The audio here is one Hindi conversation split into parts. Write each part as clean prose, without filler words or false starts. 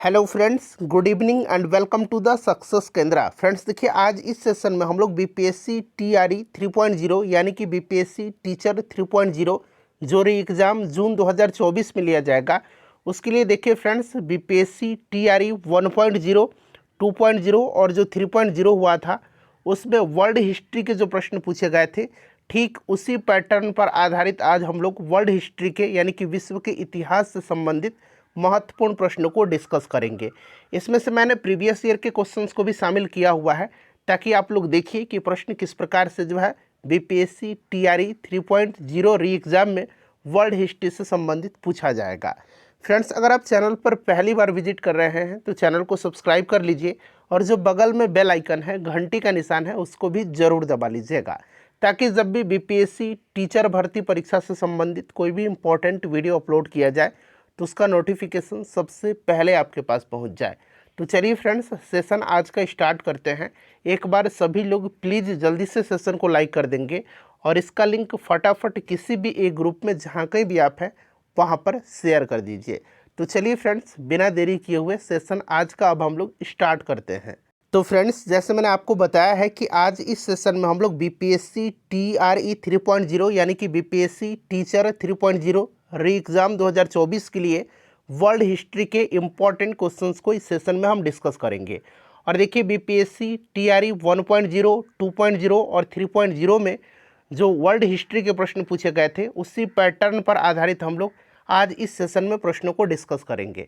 Hello friends, good evening and welcome to the success Kendra. Friends देखिए, आज इस सेशन में हम लोग बीपीएससी टीआरई 3.0 यानी कि बीपीएससी टीचर 3.0 जो री एग्ज़ाम जून 2024 में लिया जाएगा, उसके लिए देखिए फ्रेंड्स, बीपीएससी टीआरई 1.0, 2.0 और जो 3.0 हुआ था उसमें वर्ल्ड हिस्ट्री के जो प्रश्न पूछे गए थे, ठीक उसी पैटर्न पर आधारित आज हम लोग वर्ल्ड हिस्ट्री के यानी कि विश्व के इतिहास से संबंधित महत्वपूर्ण प्रश्नों को डिस्कस करेंगे। इसमें से मैंने प्रीवियस ईयर के क्वेश्चंस को भी शामिल किया हुआ है ताकि आप लोग देखिए कि प्रश्न किस प्रकार से जो है बीपीएससी टीआरई 3.0 री एग्ज़ाम में वर्ल्ड हिस्ट्री से संबंधित पूछा जाएगा। फ्रेंड्स, अगर आप चैनल पर पहली बार विजिट कर रहे हैं तो चैनल को सब्सक्राइब कर लीजिए और जो बगल में बेल आइकन है, घंटी का निशान है, उसको भी ज़रूर दबा लीजिएगा ताकि जब भी बीपीएससी टीचर भर्ती परीक्षा से संबंधित कोई भी इम्पोर्टेंट वीडियो अपलोड किया जाए तो उसका नोटिफिकेशन सबसे पहले आपके पास पहुंच जाए। तो चलिए फ्रेंड्स, सेशन आज का स्टार्ट करते हैं। एक बार सभी लोग प्लीज़ जल्दी से सेशन को लाइक कर देंगे और इसका लिंक फटाफट किसी भी एक ग्रुप में जहाँ कहीं भी आप हैं वहाँ पर शेयर कर दीजिए। तो चलिए फ्रेंड्स, बिना देरी किए हुए सेशन आज का अब हम लोग स्टार्ट करते हैं। तो फ्रेंड्स, जैसे मैंने आपको बताया है कि आज इस सेशन में हम लोग बीपीएससी टीआरई 3.0 यानी कि बीपीएससी टीचर 3.0 री एग्ज़ाम 2024 के लिए वर्ल्ड हिस्ट्री के इम्पॉर्टेंट क्वेश्चंस को इस सेशन में हम डिस्कस करेंगे। और देखिए, बीपीएससी टीआरई 1.0, 2.0 और 3.0 में जो वर्ल्ड हिस्ट्री के प्रश्न पूछे गए थे उसी पैटर्न पर आधारित हम लोग आज इस सेशन में प्रश्नों को डिस्कस करेंगे।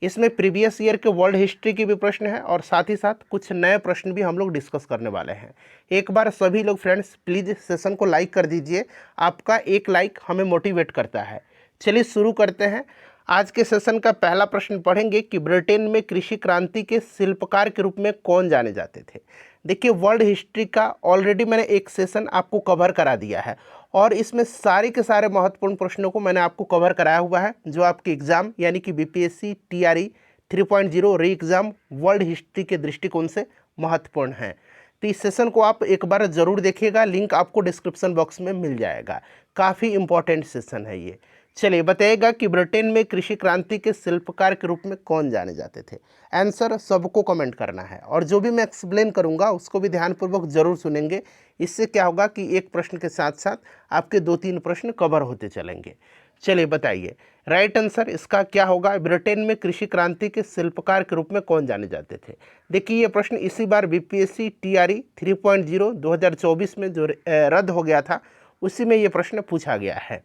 इसमें प्रीवियस ईयर के वर्ल्ड हिस्ट्री के भी प्रश्न हैं और साथ ही साथ कुछ नए प्रश्न भी हम लोग डिस्कस करने वाले हैं। एक बार सभी लोग फ्रेंड्स प्लीज़ सेशन को लाइक कर दीजिए, आपका एक लाइक हमें मोटिवेट करता है। चलिए शुरू करते हैं। आज के सेशन का पहला प्रश्न पढ़ेंगे कि ब्रिटेन में कृषि क्रांति के शिल्पकार के रूप में कौन जाने जाते थे। देखिए, वर्ल्ड हिस्ट्री का ऑलरेडी मैंने एक सेशन आपको कवर करा दिया है और इसमें सारे के सारे महत्वपूर्ण प्रश्नों को मैंने आपको कवर कराया हुआ है जो आपके एग्ज़ाम यानी कि बीपीएससी टीआरई 3.0 री एग्ज़ाम वर्ल्ड हिस्ट्री के दृष्टिकोण से महत्वपूर्ण है। तो इस सेशन को आप एक बार ज़रूर देखिएगा, लिंक आपको डिस्क्रिप्शन बॉक्स में मिल जाएगा। काफ़ी इंपॉर्टेंट सेशन है ये। चलिए बताइएगा कि ब्रिटेन में कृषि क्रांति के शिल्पकार के रूप में कौन जाने जाते थे। आंसर सबको कमेंट करना है और जो भी मैं एक्सप्लेन करूंगा उसको भी ध्यानपूर्वक जरूर सुनेंगे। इससे क्या होगा कि एक प्रश्न के साथ साथ आपके 2-3 प्रश्न कवर होते चलेंगे। चलिए बताइए, राइट आंसर इसका क्या होगा। ब्रिटेन में कृषि क्रांति के शिल्पकार के रूप में कौन जाने जाते थे। देखिए, ये प्रश्न इसी बार बीपीएससी टीआरई 3.0 2024 में जो रद्द हो गया था उसी में ये प्रश्न पूछा गया है।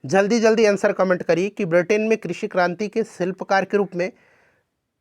जल्दी जल्दी आंसर कमेंट करिए कि ब्रिटेन में कृषि क्रांति के शिल्पकार के रूप में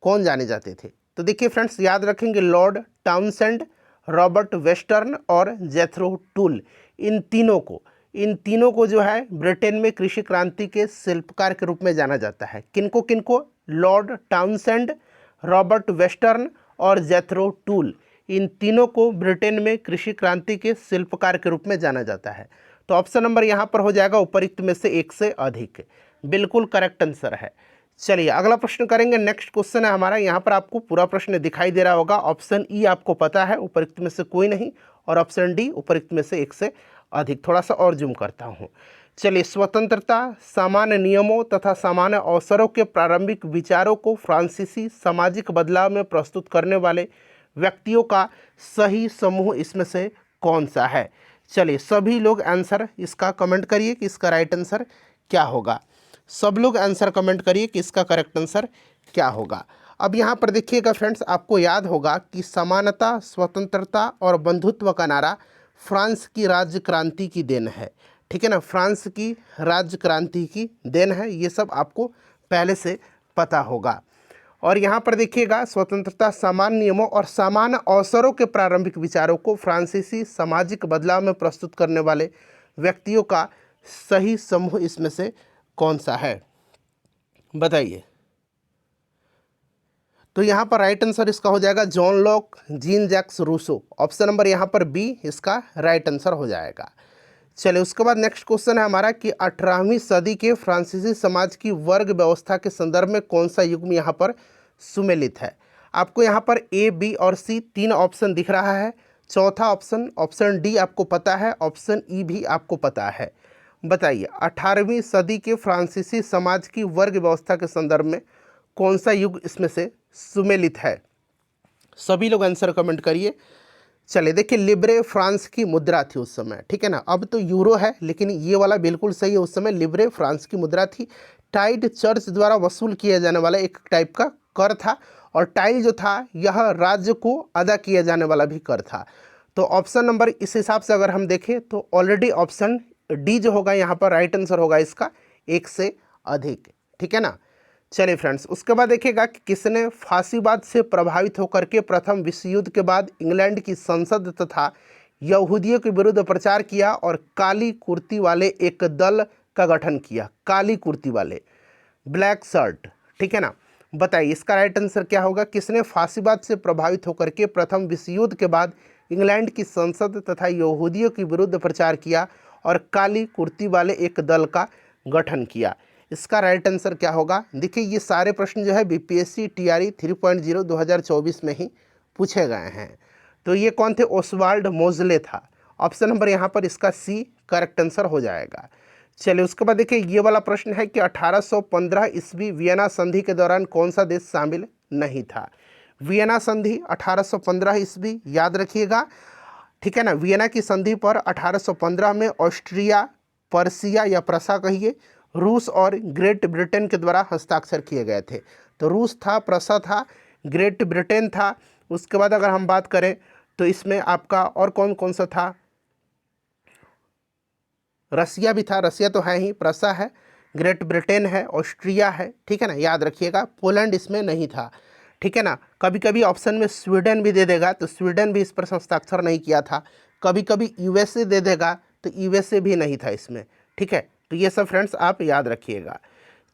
कौन जाने जाते थे। तो देखिए फ्रेंड्स, याद रखेंगे लॉर्ड टाउनसेंड, रॉबर्ट वेस्टर्न और जेथरो टूल। इन तीनों को जो है ब्रिटेन में कृषि क्रांति के शिल्पकार के रूप में जाना जाता है। किनको किनको? लॉर्ड टाउनसेंड, रॉबर्ट वेस्टर्न और जेथरो टूल। इन तीनों को ब्रिटेन में कृषि क्रांति के शिल्पकार के रूप में जाना जाता है। तो ऑप्शन नंबर यहाँ पर हो जाएगा उपरोक्त में से एक से अधिक। बिल्कुल करेक्ट आंसर है। चलिए अगला प्रश्न करेंगे। नेक्स्ट क्वेश्चन है हमारा, यहाँ पर आपको पूरा प्रश्न दिखाई दे रहा होगा। ऑप्शन ई आपको पता है, उपरोक्त में से कोई नहीं, और ऑप्शन डी उपरोक्त में से एक से अधिक। थोड़ा सा और जूम करता हूँ। चलिए, स्वतंत्रता, सामान्य नियमों तथा सामान्य अवसरों के प्रारंभिक विचारों को फ्रांसीसी सामाजिक बदलाव में प्रस्तुत करने वाले व्यक्तियों का सही समूह इसमें से कौन सा है। चलिए सभी लोग आंसर इसका कमेंट करिए कि इसका राइट आंसर क्या होगा। सब लोग आंसर कमेंट करिए कि इसका करेक्ट आंसर क्या होगा। अब यहाँ पर देखिएगा फ्रेंड्स, आपको याद होगा कि समानता, स्वतंत्रता और बंधुत्व का नारा फ्रांस की राज्य क्रांति की देन है। ठीक है ना, फ्रांस की राज्य क्रांति की देन है। ये सब आपको पहले से पता होगा। और यहाँ पर देखिएगा, स्वतंत्रता, सामान्य नियमों और सामान्य अवसरों के प्रारंभिक विचारों को फ्रांसीसी सामाजिक बदलाव में प्रस्तुत करने वाले व्यक्तियों का सही समूह इसमें से कौन सा है, बताइए। तो यहाँ पर राइट आंसर इसका हो जाएगा John Locke, Jean Jacques Rousseau. Option number यहाँ पर बी इसका राइट आंसर हो जाएगा। चलिए उसके बाद नेक्स्ट क्वेश्चन है हमारा कि 18वीं सदी के फ्रांसीसी समाज की वर्ग व्यवस्था के संदर्भ में कौन सा युग्म यहाँ पर सुमेलित है। आपको यहाँ पर ए, बी और सी 3 ऑप्शन दिख रहा है। चौथा ऑप्शन डी आपको पता है, ऑप्शन ई भी आपको पता है। बताइए 18वीं सदी के फ्रांसीसी समाज की वर्ग व्यवस्था के संदर्भ में कौन सा युग इसमें से सुमेलित है? सभी लोग आंसर कमेंट करिए। चलिए देखिए, लिब्रे फ्रांस की मुद्रा थी उस समय, ठीक है ना। अब तो यूरो है, लेकिन ये वाला बिल्कुल सही है, उस समय लिब्रे फ्रांस की मुद्रा थी। टाइड चर्च द्वारा वसूल किया जाने वाला एक टाइप का कर था, और टाइल जो था यह राज्य को अदा किया जाने वाला भी कर था। तो ऑप्शन नंबर इस हिसाब से अगर हम देखें तो ऑलरेडी ऑप्शन डी जो होगा यहाँ पर राइट आंसर होगा इसका, एक से अधिक, ठीक है ना। चलिए फ्रेंड्स, उसके बाद देखिएगा कि किसने फांसीवाद से प्रभावित होकर के प्रथम विश्व युद्ध के बाद इंग्लैंड की संसद तथा यहूदियों के विरुद्ध प्रचार किया और काली कुर्ती वाले एक दल का गठन किया। काली कुर्ती वाले, ब्लैक शर्ट, ठीक है ना। बताइए इसका राइट आंसर क्या होगा? किसने फांसीवाद से प्रभावित होकर के प्रथम विश्व युद्ध के बाद इंग्लैंड की संसद तथा यहूदियों के विरुद्ध प्रचार किया और काली कुर्ती वाले एक दल का गठन किया? इसका राइट आंसर क्या होगा? देखिए ये सारे प्रश्न जो है बीपीएससी टीआरई 3.0 2024 में ही पूछे गए हैं। तो ये कौन थे? ओस्वाल्ड मोजले था। ऑप्शन नंबर यहाँ पर इसका सी करेक्ट आंसर हो जाएगा। चलिए उसके बाद देखिए ये वाला प्रश्न है कि 1815 ईस्वी वियना संधि के दौरान कौन सा देश शामिल नहीं था? वियना संधि 1815 ईस्वी, याद रखिएगा, ठीक है ना। वियना की संधि पर 1815 में ऑस्ट्रिया, पर्सिया या प्रसा कहिए, रूस और ग्रेट ब्रिटेन के द्वारा हस्ताक्षर किए गए थे। तो रूस था, प्रसा था, ग्रेट ब्रिटेन था। उसके बाद अगर हम बात करें तो इसमें आपका और कौन कौन सा था? रसिया भी था, रसिया तो है ही, प्रसा है, ग्रेट ब्रिटेन है, ऑस्ट्रिया है, ठीक है ना, याद रखिएगा। पोलैंड इसमें नहीं था, ठीक है ना। कभी कभी ऑप्शन में स्वीडन भी दे देगा, तो स्वीडन भी इस पर हस्ताक्षर नहीं किया था। कभी कभी यूएसए दे देगा, तो यूएसए भी नहीं था इसमें, ठीक है। तो ये सब फ्रेंड्स आप याद रखिएगा।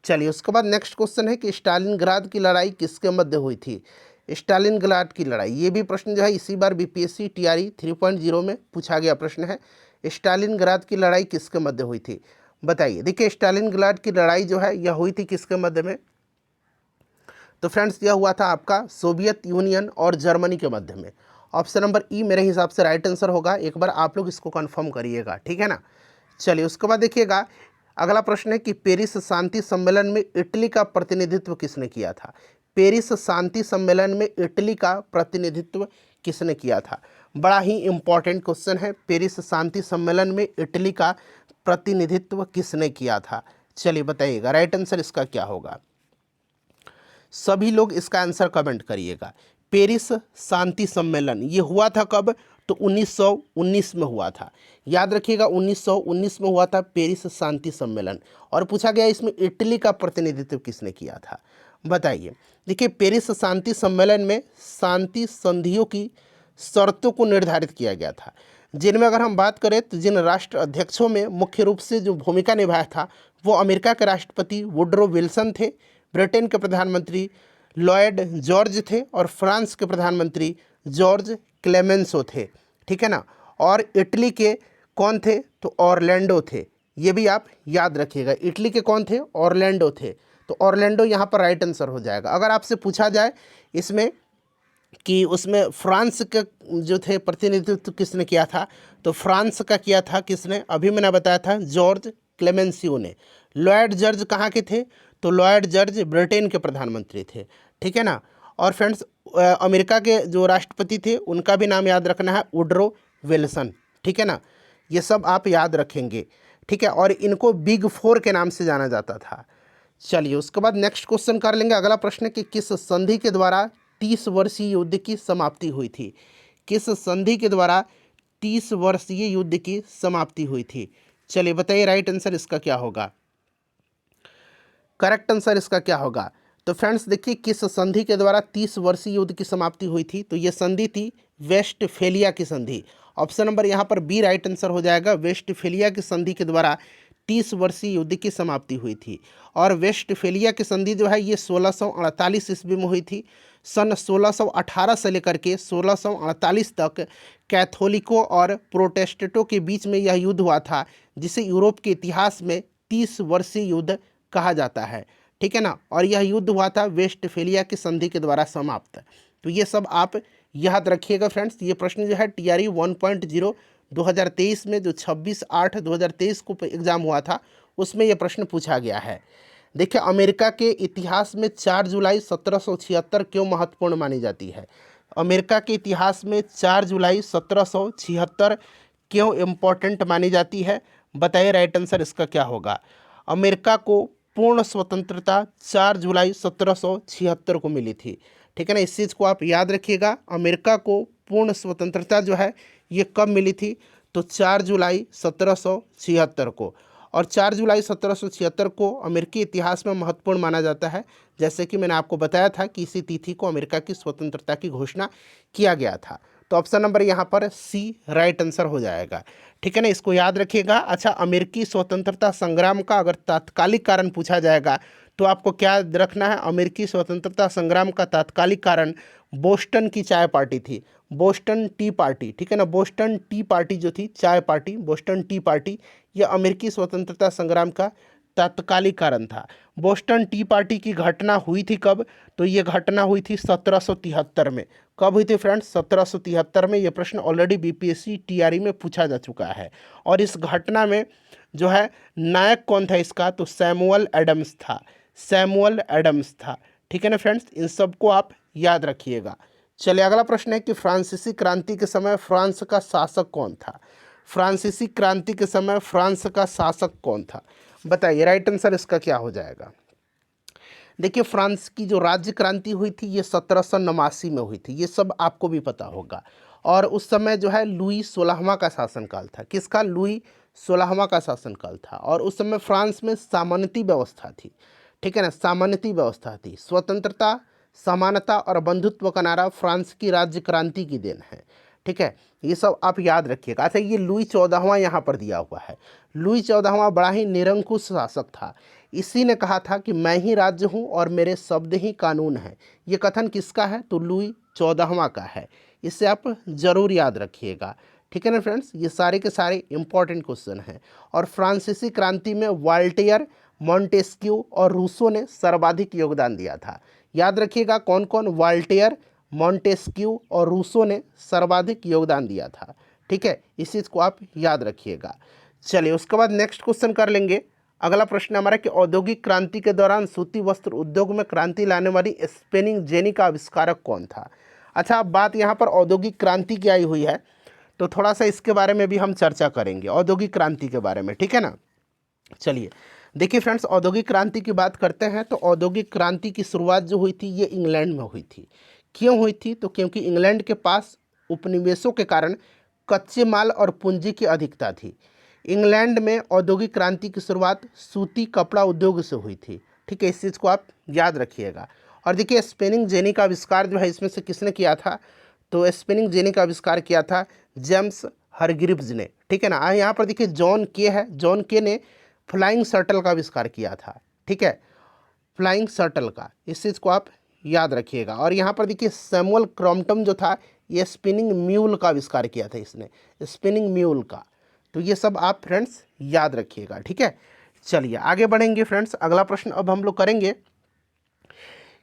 चलिए उसके बाद नेक्स्ट क्वेश्चन है कि स्टालिनग्राद की लड़ाई किसके मध्य हुई थी? स्टालिनग्राद की लड़ाई, ये भी प्रश्न जो है इसी बार बीपीएससी टीआरई 3.0 में पूछा गया प्रश्न है। स्टालिनग्राद की लड़ाई किसके मध्य हुई थी? बताइए। देखिए स्टालिनग्राद की लड़ाई जो है यह हुई थी किसके मध्य में? तो फ्रेंड्स यह हुआ था आपका सोवियत यूनियन और जर्मनी के मध्य में। ऑप्शन नंबर ई मेरे हिसाब से राइट आंसर होगा। एक बार आप लोग इसको कंफर्म करिएगा, ठीक है ना। चलिए उसके बाद देखिएगा अगला प्रश्न है कि पेरिस शांति सम्मेलन में इटली का प्रतिनिधित्व किसने किया था? पेरिस शांति सम्मेलन में इटली का प्रतिनिधित्व किसने किया था? बड़ा ही इंपॉर्टेंट क्वेश्चन है। पेरिस शांति सम्मेलन में इटली का प्रतिनिधित्व किसने किया था? चलिए बताइएगा राइट आंसर इसका क्या होगा। सभी लोग इसका आंसर कमेंट करिएगा। पेरिस शांति सम्मेलन ये हुआ था कब? तो 1919 में हुआ था। याद रखिएगा 1919 में हुआ था पेरिस शांति सम्मेलन। और पूछा गया इसमें इटली का प्रतिनिधित्व किसने किया था? बताइए। देखिए पेरिस शांति सम्मेलन में शांति संधियों की शर्तों को निर्धारित किया गया था, जिनमें अगर हम बात करें तो जिन राष्ट्र अध्यक्षों में मुख्य रूप से जो भूमिका निभाया था वो अमेरिका के राष्ट्रपति वुडरो विल्सन थे, ब्रिटेन के प्रधानमंत्री लॉयड जॉर्ज थे और फ्रांस के प्रधानमंत्री जॉर्ज क्लेमेंसो थे, ठीक है ना। और इटली के कौन थे? तो ऑरलैंडो थे। ये भी आप याद रखिएगा। इटली के कौन थे? ऑरलैंडो थे। तो ऑरलैंडो यहाँ पर राइट आंसर हो जाएगा। अगर आपसे पूछा जाए इसमें कि उसमें फ्रांस के जो थे प्रतिनिधित्व किसने किया था, तो फ्रांस का किया था किसने? अभी मैंने बताया था जॉर्ज क्लेमेंसियो ने। लॉयड जॉर्ज कहाँ के थे? तो लॉयड जॉर्ज ब्रिटेन के प्रधानमंत्री थे, ठीक है ना। और फ्रेंड्स अमेरिका के जो राष्ट्रपति थे उनका भी नाम याद रखना है, वुडरो विल्सन, ठीक है ना। ये सब आप याद रखेंगे, ठीक है। और इनको बिग फोर के नाम से जाना जाता था। चलिए उसके बाद नेक्स्ट क्वेश्चन कर लेंगे। अगला प्रश्न है कि किस संधि के द्वारा 30 वर्षीय युद्ध की समाप्ति हुई थी? किस संधि के द्वारा 30 वर्षीय युद्ध की समाप्ति हुई थी? चलिए बताइए राइट आंसर इसका क्या होगा। करेक्ट आंसर इसका क्या होगा? तो फ्रेंड्स देखिए किस संधि के द्वारा 30 वर्षीय युद्ध की समाप्ति हुई थी? तो ये संधि थी वेस्टफेलिया की संधि। ऑप्शन नंबर यहाँ पर बी राइट आंसर हो जाएगा। वेस्टफेलिया की संधि के द्वारा 30 वर्षीय युद्ध की समाप्ति हुई थी। और वेस्टफेलिया की संधि जो है ये 1648 ईस्वी में हुई थी। सन 1618 से लेकर के 1648 तक कैथोलिकों और प्रोटेस्टेंटों के बीच में यह युद्ध हुआ था, जिसे यूरोप के इतिहास में 30 वर्षीय युद्ध कहा जाता है, ठीक है ना। और यह युद्ध हुआ था वेस्टफेलिया की संधि के द्वारा समाप्त। तो ये सब आप याद रखिएगा फ्रेंड्स। ये प्रश्न जो है टीआरई 1.0 2023 में जो 26/8/2023 को एग्ज़ाम हुआ था उसमें यह प्रश्न पूछा गया है। देखिए अमेरिका के इतिहास में 4 जुलाई 1776 क्यों महत्वपूर्ण मानी जाती है? अमेरिका के इतिहास में 4 जुलाई 1776 क्यों इम्पोर्टेंट मानी जाती है? बताइए राइट आंसर इसका क्या होगा। अमेरिका को पूर्ण स्वतंत्रता 4 जुलाई 1776 को मिली थी, ठीक है ना। इस चीज़ को आप याद रखिएगा। अमेरिका को पूर्ण स्वतंत्रता जो है ये कब मिली थी? तो 4 जुलाई 1776 को। और 4 जुलाई 1776 को अमेरिकी इतिहास में महत्वपूर्ण माना जाता है, जैसे कि मैंने आपको बताया था कि इसी तिथि को अमेरिका की स्वतंत्रता की घोषणा किया गया था। तो ऑप्शन नंबर यहाँ पर सी राइट आंसर हो जाएगा, ठीक है ना। इसको याद रखिएगा। अच्छा, अमेरिकी स्वतंत्रता संग्राम का अगर तात्कालिक कारण पूछा जाएगा तो आपको क्या रखना है? अमेरिकी स्वतंत्रता संग्राम का तात्कालिक कारण बोस्टन की चाय पार्टी थी, बोस्टन टी पार्टी, ठीक है ना। बोस्टन टी पार्टी जो थी, चाय पार्टी, बोस्टन टी पार्टी, यह अमेरिकी स्वतंत्रता संग्राम का तात्कालिक कारण था। बोस्टन टी पार्टी की घटना हुई थी कब? तो ये घटना हुई थी 1773 में। कब हुई थी फ्रेंड्स? 1773 में। ये प्रश्न ऑलरेडी बीपीएससी टीआरई में पूछा जा चुका है। और इस घटना में जो है नायक कौन था इसका? तो सैमुअल एडम्स था, सैमुअल एडम्स था, ठीक है ना फ्रेंड्स। इन सबको आप याद रखिएगा। चलिए अगला प्रश्न है कि फ्रांसीसी क्रांति के समय फ्रांस का शासक कौन था? फ्रांसीसी क्रांति के समय फ्रांस का शासक कौन था? बताइए राइट आंसर इसका क्या हो जाएगा। देखिए फ्रांस की जो राज्य क्रांति हुई थी ये 1789 में हुई थी, ये सब आपको भी पता होगा। और उस समय जो है लुई 16वां का शासनकाल था। किसका? लुई 16वां का शासनकाल था। और उस समय फ्रांस में सामंती व्यवस्था थी, ठीक है ना, सामंती व्यवस्था थी। स्वतंत्रता, समानता और बंधुत्व का नारा फ्रांस की राज्य क्रांति की देन है, ठीक है। ये सब आप याद रखिएगा। अच्छा, ये लुई 14वां यहाँ पर दिया हुआ है। लुई 14वां बड़ा ही निरंकुश शासक था। इसी ने कहा था कि मैं ही राज्य हूँ और मेरे शब्द ही कानून हैं। ये कथन किसका है? तो लुई 14वां का है। इसे आप जरूर याद रखिएगा, ठीक है ना फ्रेंड्स। ये सारे के सारे इंपॉर्टेंट क्वेश्चन हैं। और फ्रांसीसी क्रांति में वाल्टेयर, मॉन्टेस्क्यू और रूसो ने सर्वाधिक योगदान दिया था। याद रखिएगा कौन कौन? वाल्टेयर, मॉन्टेस्क्यू और रूसो ने सर्वाधिक योगदान दिया था, ठीक है। इस चीज़ को आप याद रखिएगा। चलिए उसके बाद नेक्स्ट क्वेश्चन कर लेंगे। अगला प्रश्न हमारा कि औद्योगिक क्रांति के दौरान सूती वस्त्र उद्योग में क्रांति लाने वाली स्पिनिंग जेनी का आविष्कारक कौन था? अच्छा, अब बात यहाँ पर औद्योगिक क्रांति की आई हुई है, तो थोड़ा सा इसके बारे में भी हम चर्चा करेंगे, औद्योगिक क्रांति के बारे में, ठीक है ना। चलिए देखिए फ्रेंड्स, औद्योगिक क्रांति की बात करते हैं तो औद्योगिक क्रांति की शुरुआत जो हुई थी ये इंग्लैंड में हुई थी। क्यों हुई थी? तो क्योंकि इंग्लैंड के पास उपनिवेशों के कारण कच्चे माल और पूंजी की अधिकता थी। इंग्लैंड में औद्योगिक क्रांति की शुरुआत सूती कपड़ा उद्योग से हुई थी, ठीक है। इस चीज़ को आप याद रखिएगा। और देखिए स्पिनिंग जेनी का आविष्कार जो है इसमें से किसने किया था? तो स्पिनिंग जेनी का आविष्कार किया था जेम्स हरग्रीव्स ने, ठीक है ना। यहाँ पर देखिए जॉन के है, जॉन के ने फ्लाइंग शटल का आविष्कार किया था, ठीक है, फ्लाइंग शटल का। इस चीज़ को आप याद रखिएगा। और यहाँ पर देखिए सैमुअल क्रॉम्पटन जो था ये स्पिनिंग म्यूल का आविष्कार किया था इसने, स्पिनिंग म्यूल का। तो ये सब आप फ्रेंड्स याद रखिएगा, ठीक है। चलिए आगे बढ़ेंगे फ्रेंड्स। अगला प्रश्न अब हम लोग करेंगे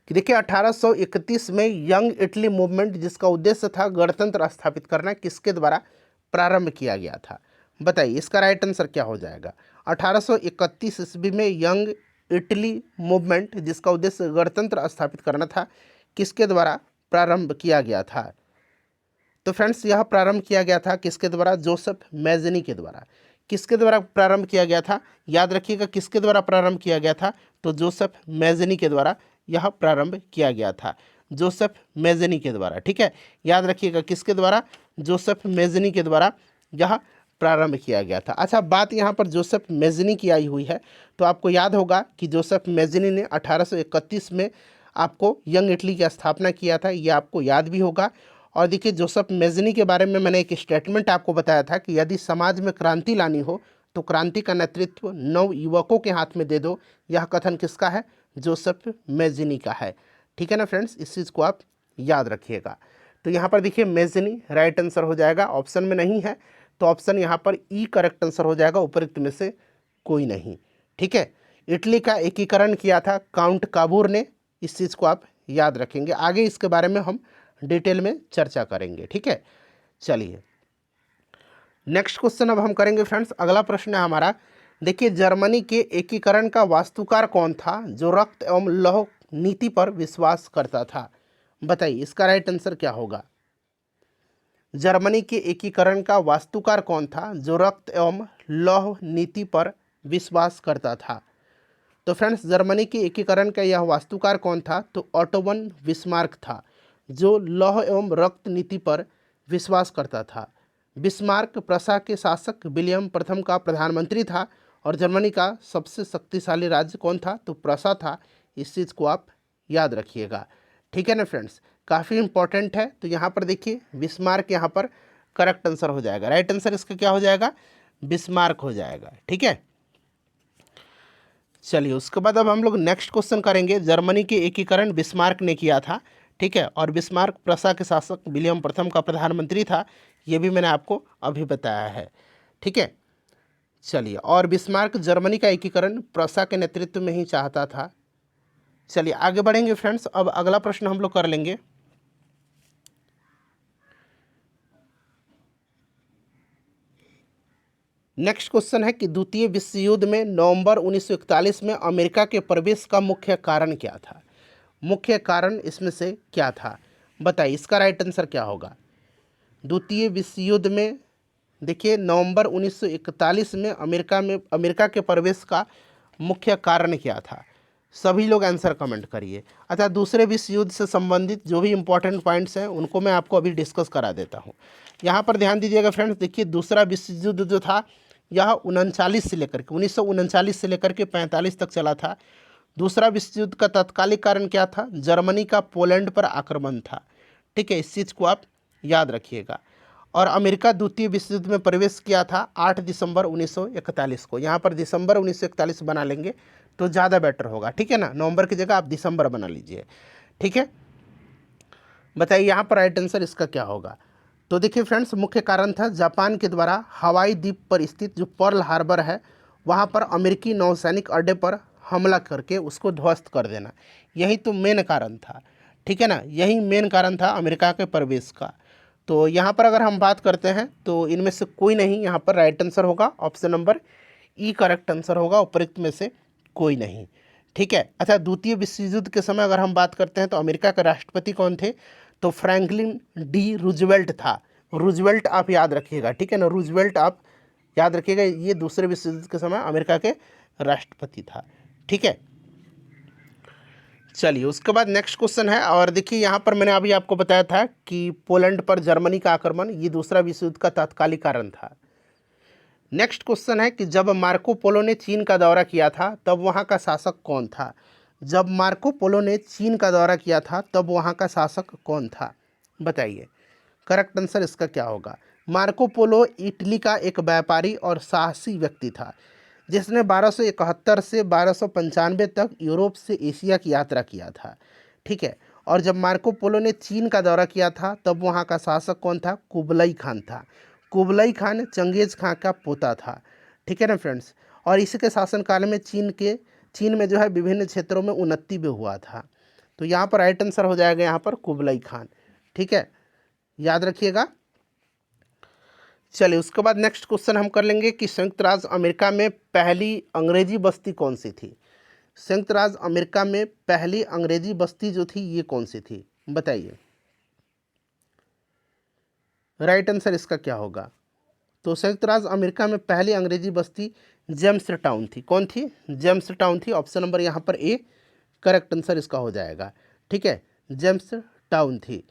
कि देखिए 1831 में यंग इटली मूवमेंट, जिसका उद्देश्य था गणतंत्र स्थापित करना, किसके द्वारा प्रारंभ किया गया था? बताइए इसका राइट आंसर क्या हो जाएगा। 1831 ईस्वी में यंग इटली मूवमेंट, जिसका उद्देश्य गणतंत्र स्थापित करना था, किसके द्वारा प्रारंभ किया गया था? तो फ्रेंड्स यह प्रारंभ किया गया था किसके द्वारा? जोसेफ मैज़नी के द्वारा। किसके द्वारा प्रारंभ किया गया था? याद रखिएगा किसके द्वारा प्रारंभ किया गया था? तो जोसेफ मैज़नी के द्वारा यह प्रारंभ किया गया था, जोसेफ मैज़नी के द्वारा, ठीक है। याद रखिएगा किसके द्वारा? जोसेफ मैज़नी के द्वारा यह प्रारंभ किया गया था। अच्छा, बात यहाँ पर जोसेफ मैज़नी की आई हुई है, तो आपको याद होगा कि जोसेफ मैज़नी ने 1831 में आपको यंग इटली की स्थापना किया था, ये आपको याद भी होगा। और देखिए जोसेफ मैज़नी के बारे में मैंने एक स्टेटमेंट आपको बताया था कि यदि समाज में क्रांति लानी हो तो क्रांति का नेतृत्व नव युवकों के हाथ में दे दो। यह कथन किसका है? जोसेफ मैज़नी का है, ठीक है ना फ्रेंड्स। इस चीज़ को आप याद रखिएगा। तो यहाँ पर देखिए मैज़नी राइट आंसर हो जाएगा, ऑप्शन में नहीं है तो ऑप्शन यहाँ पर ई करेक्ट आंसर हो जाएगा, उपरोक्त में से कोई नहीं, ठीक है। इटली का एकीकरण किया था काउंट काबूर ने, इस चीज़ को आप याद रखेंगे। आगे इसके बारे में हम डिटेल में चर्चा करेंगे, ठीक है। चलिए नेक्स्ट क्वेश्चन अब हम करेंगे फ्रेंड्स। अगला प्रश्न है हमारा देखिए, जर्मनी के एकीकरण का वास्तुकार कौन था जो रक्त एवं लौह नीति पर विश्वास करता था? बताइए इसका राइट आंसर क्या होगा। जर्मनी के एकीकरण का वास्तुकार कौन था जो रक्त एवं लौह नीति पर विश्वास करता था? तो फ्रेंड्स, जर्मनी के एकीकरण का यह वास्तुकार कौन था? तो ऑटो वन बिस्मार्क था, जो लौह एवं रक्त नीति पर विश्वास करता था। बिस्मार्क प्रशा के शासक विलियम प्रथम का प्रधानमंत्री था और जर्मनी का सबसे शक्तिशाली राज्य कौन था? तो प्रशा था। इस चीज़ को आप याद रखिएगा, ठीक है ना फ्रेंड्स, काफ़ी इंपॉर्टेंट है। तो यहाँ पर देखिए बिस्मार्क यहाँ पर करेक्ट आंसर हो जाएगा। राइट आंसर इसका क्या हो जाएगा? बिस्मार्क हो जाएगा, ठीक है। चलिए उसके बाद अब हम लोग नेक्स्ट क्वेश्चन करेंगे। जर्मनी के एकीकरण बिस्मार्क ने किया था, ठीक है, और बिस्मार्क प्रशा के शासक विलियम प्रथम का प्रधानमंत्री था, ये भी मैंने आपको अभी बताया है, ठीक है। चलिए, और बिस्मार्क जर्मनी का एकीकरण प्रशा के नेतृत्व में ही चाहता था। चलिए आगे बढ़ेंगे फ्रेंड्स। अब अगला प्रश्न हम लोग कर लेंगे। नेक्स्ट क्वेश्चन है कि द्वितीय विश्व युद्ध में नवंबर 1941 में अमेरिका के प्रवेश का मुख्य कारण क्या था? मुख्य कारण इसमें से क्या था? बताइए इसका राइट आंसर क्या होगा। द्वितीय विश्व युद्ध में देखिए नवंबर 1941 में अमेरिका के प्रवेश का मुख्य कारण क्या था? सभी लोग आंसर कमेंट करिए। अच्छा, दूसरे विश्व युद्ध से संबंधित जो भी इंपॉर्टेंट पॉइंट्स हैं उनको मैं आपको अभी डिस्कस करा देता हूँ। यहाँ पर ध्यान दीजिएगा फ्रेंड्स। देखिए, दूसरा विश्व युद्ध जो था यह 1939 से लेकर के 1939 से लेकर के 45 तक चला था। दूसरा विश्व युद्ध का तत्कालिक कारण क्या था? जर्मनी का पोलैंड पर आक्रमण था, ठीक है, इस चीज़ को आप याद रखिएगा। और अमेरिका द्वितीय विश्व युद्ध में प्रवेश किया था 8 दिसंबर 1941 को। यहाँ पर दिसंबर 1941 बना लेंगे तो ज़्यादा बेटर होगा, ठीक है ना। नवंबर की जगह आप दिसंबर बना लीजिए, ठीक है। बताइए यहाँ पर राइट आंसर इसका क्या होगा। तो देखिए फ्रेंड्स, मुख्य कारण था जापान के द्वारा हवाई द्वीप पर स्थित जो पर्ल हार्बर है वहाँ पर अमेरिकी नौसैनिक अड्डे पर हमला करके उसको ध्वस्त कर देना। यही तो मेन कारण था, ठीक है ना, यही मेन कारण था अमेरिका के प्रवेश का। तो यहाँ पर अगर हम बात करते हैं तो इनमें से कोई नहीं यहाँ पर राइट आंसर होगा। ऑप्शन नंबर ई करेक्ट आंसर होगा, उपरोक्त में से कोई नहीं, ठीक है। अच्छा, द्वितीय विश्व युद्ध के समय अगर हम बात करते हैं तो अमेरिका के राष्ट्रपति कौन थे? तो फ्रैंकलिन डी रूजवेल्ट था। रूजवेल्ट आप याद रखिएगा, ठीक है ना, रूजवेल्ट आप याद रखिएगा। ये दूसरे विश्व युद्ध के समय अमेरिका के राष्ट्रपति था, ठीक है। चलिए उसके बाद नेक्स्ट क्वेश्चन है। और देखिए यहाँ पर मैंने अभी आपको बताया था कि पोलैंड पर जर्मनी का आक्रमण ये दूसरा विश्व युद्ध का तात्कालिक कारण था। नेक्स्ट क्वेश्चन है कि जब मार्को पोलो ने चीन का दौरा किया था तब वहाँ का शासक कौन था? जब मार्को पोलो ने चीन का दौरा किया था तब वहाँ का शासक कौन था? बताइए करेक्ट आंसर इसका क्या होगा। मार्को पोलो इटली का एक व्यापारी और साहसी व्यक्ति था जिसने 1271 से 1295 तक यूरोप से एशिया की यात्रा किया था, ठीक है। और जब मार्को पोलो ने चीन का दौरा किया था तब वहाँ का शासक कौन था? कुबलई खान था। कुबलई खान चंगेज खान का पोता था, ठीक है ना फ्रेंड्स। और इसी के शासनकाल में चीन में जो है विभिन्न क्षेत्रों में उन्नति भी हुआ था। तो यहाँ पर राइट आंसर हो जाएगा यहाँ पर कुबलई खान, ठीक है, याद रखिएगा। चलिए उसके बाद नेक्स्ट क्वेश्चन हम कर लेंगे कि संयुक्त राज्य अमेरिका में पहली अंग्रेजी बस्ती कौन सी थी? संयुक्त राज्य अमेरिका में पहली अंग्रेजी बस्ती जो थी ये कौन सी थी? बताइए राइट आंसर इसका क्या होगा। तो संयुक्त राज्य अमेरिका में पहली अंग्रेजी बस्ती जेम्स टाउन थी। कौन थी? जेम्स टाउन थी। ऑप्शन नंबर यहाँ पर ए करेक्ट आंसर इसका हो जाएगा, ठीक है, जेम्स टाउन थी।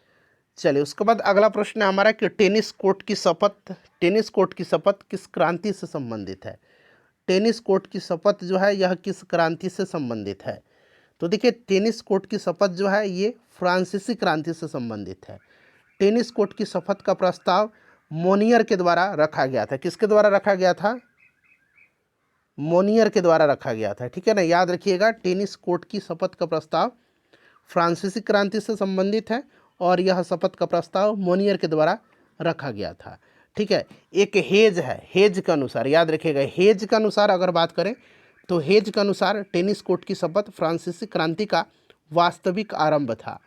चलिए उसके बाद अगला प्रश्न है हमारा कि टेनिस कोर्ट की शपथ किस क्रांति से संबंधित है? टेनिस कोर्ट की शपथ जो है यह किस क्रांति से संबंधित है? तो देखिए टेनिस कोर्ट की शपथ जो है ये फ्रांसीसी क्रांति से संबंधित है। टेनिस कोर्ट की शपथ का प्रस्ताव मोनियर के द्वारा रखा गया था। किसके द्वारा रखा गया था? मोनियर के द्वारा रखा गया था, ठीक है ना, याद रखिएगा। टेनिस कोर्ट की शपथ का प्रस्ताव फ्रांसीसी क्रांति से संबंधित है और यह शपथ का प्रस्ताव मोनियर के द्वारा रखा गया था, ठीक है। एक हेज है, हेज के अनुसार याद रखिएगा, हेज के अनुसार अगर बात करें तो हेज के अनुसार टेनिस कोर्ट की शपथ फ्रांसीसी क्रांति का वास्तविक आरंभ था,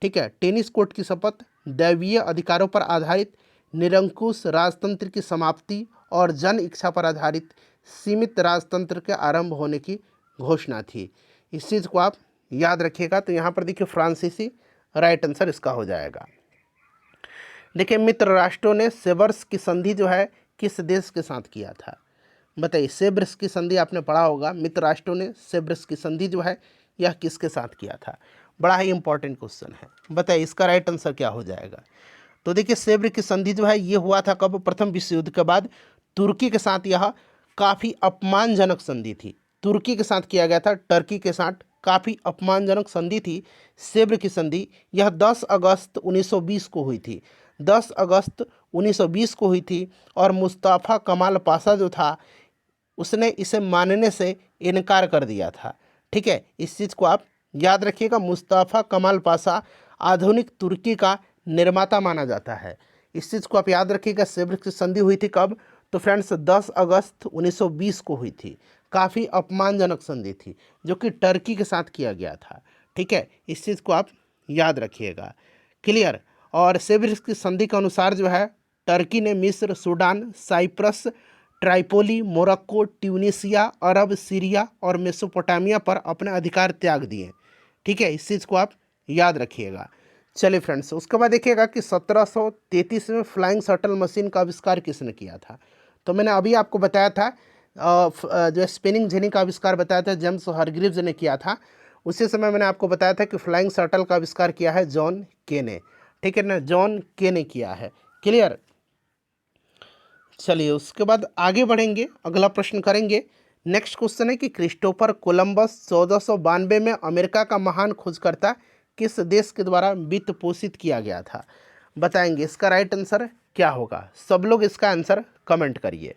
ठीक है। टेनिस कोर्ट की शपथ दैवीय अधिकारों पर आधारित निरंकुश राजतंत्र की समाप्ति और जन इच्छा पर आधारित सीमित राजतंत्र के आरंभ होने की घोषणा थी। इस चीज़ को आप याद रखिएगा। तो यहाँ पर देखिए फ्रांसीसी राइट आंसर इसका हो जाएगा। देखिए मित्र राष्ट्रों ने सेवर्स की संधि जो है किस देश के साथ किया था? बताइए, सेब्रस की संधि आपने पढ़ा होगा। मित्र राष्ट्रों ने सेब्रस की संधि जो है यह किसके साथ किया था? बड़ा ही इंपॉर्टेंट क्वेश्चन है। बताइए इसका राइट आंसर क्या हो जाएगा? तो देखिए सेब्र की संधि जो है ये हुआ था कब? प्रथम विश्व युद्ध के बाद तुर्की के साथ यह काफ़ी अपमानजनक संधि थी। तुर्की के साथ किया गया था, टर्की के साथ काफ़ी अपमानजनक संधि थी सेब्र की संधि। यह 10 अगस्त 1920 को हुई थी। 10 अगस्त 1920 को हुई थी और मुस्तफ़ा कमाल पाशा जो था उसने इसे मानने से इनकार कर दिया था। ठीक है, इस चीज़ को आप याद रखिएगा। मुस्तफ़ा कमाल पाशा आधुनिक तुर्की का निर्माता माना जाता है। इस चीज़ को आप याद रखिएगा। सेब्र की संधि हुई थी कब? तो फ्रेंड्स 10 अगस्त 1920 को हुई थी। काफ़ी अपमानजनक संधि थी जो कि टर्की के साथ किया गया था। ठीक है, इस चीज़ को आप याद रखिएगा। क्लियर। और सेब्र की संधि के अनुसार जो है टर्की ने मिस्र, Sudan, Cyprus, Tripoli, Morocco, Tunisia, Arab, Syria और मेसोपोटामिया पर अपने अधिकार त्याग दिए। ठीक है, इस चीज़ को आप याद रखिएगा। चलिए फ्रेंड्स, उसके बाद देखिएगा कि 1733 में फ्लाइंग शटल मशीन का आविष्कार किसने किया था? तो मैंने अभी आपको बताया था जो स्पिनिंग जेनी का आविष्कार बताया था जेम्स हारग्रीव्स ने किया था। उसी समय मैंने आपको बताया था कि फ्लाइंग शटल का आविष्कार किया है जॉन के ने। ठीक है ना, जॉन के ने किया है। क्लियर। चलिए उसके बाद आगे बढ़ेंगे, अगला प्रश्न करेंगे। नेक्स्ट क्वेश्चन है कि क्रिस्टोफर कोलंबस 1492 में अमेरिका का महान खोजकर्ता किस देश के द्वारा वित्त पोषित किया गया था? बताएंगे इसका राइट आंसर क्या होगा? सब लोग इसका आंसर कमेंट करिए।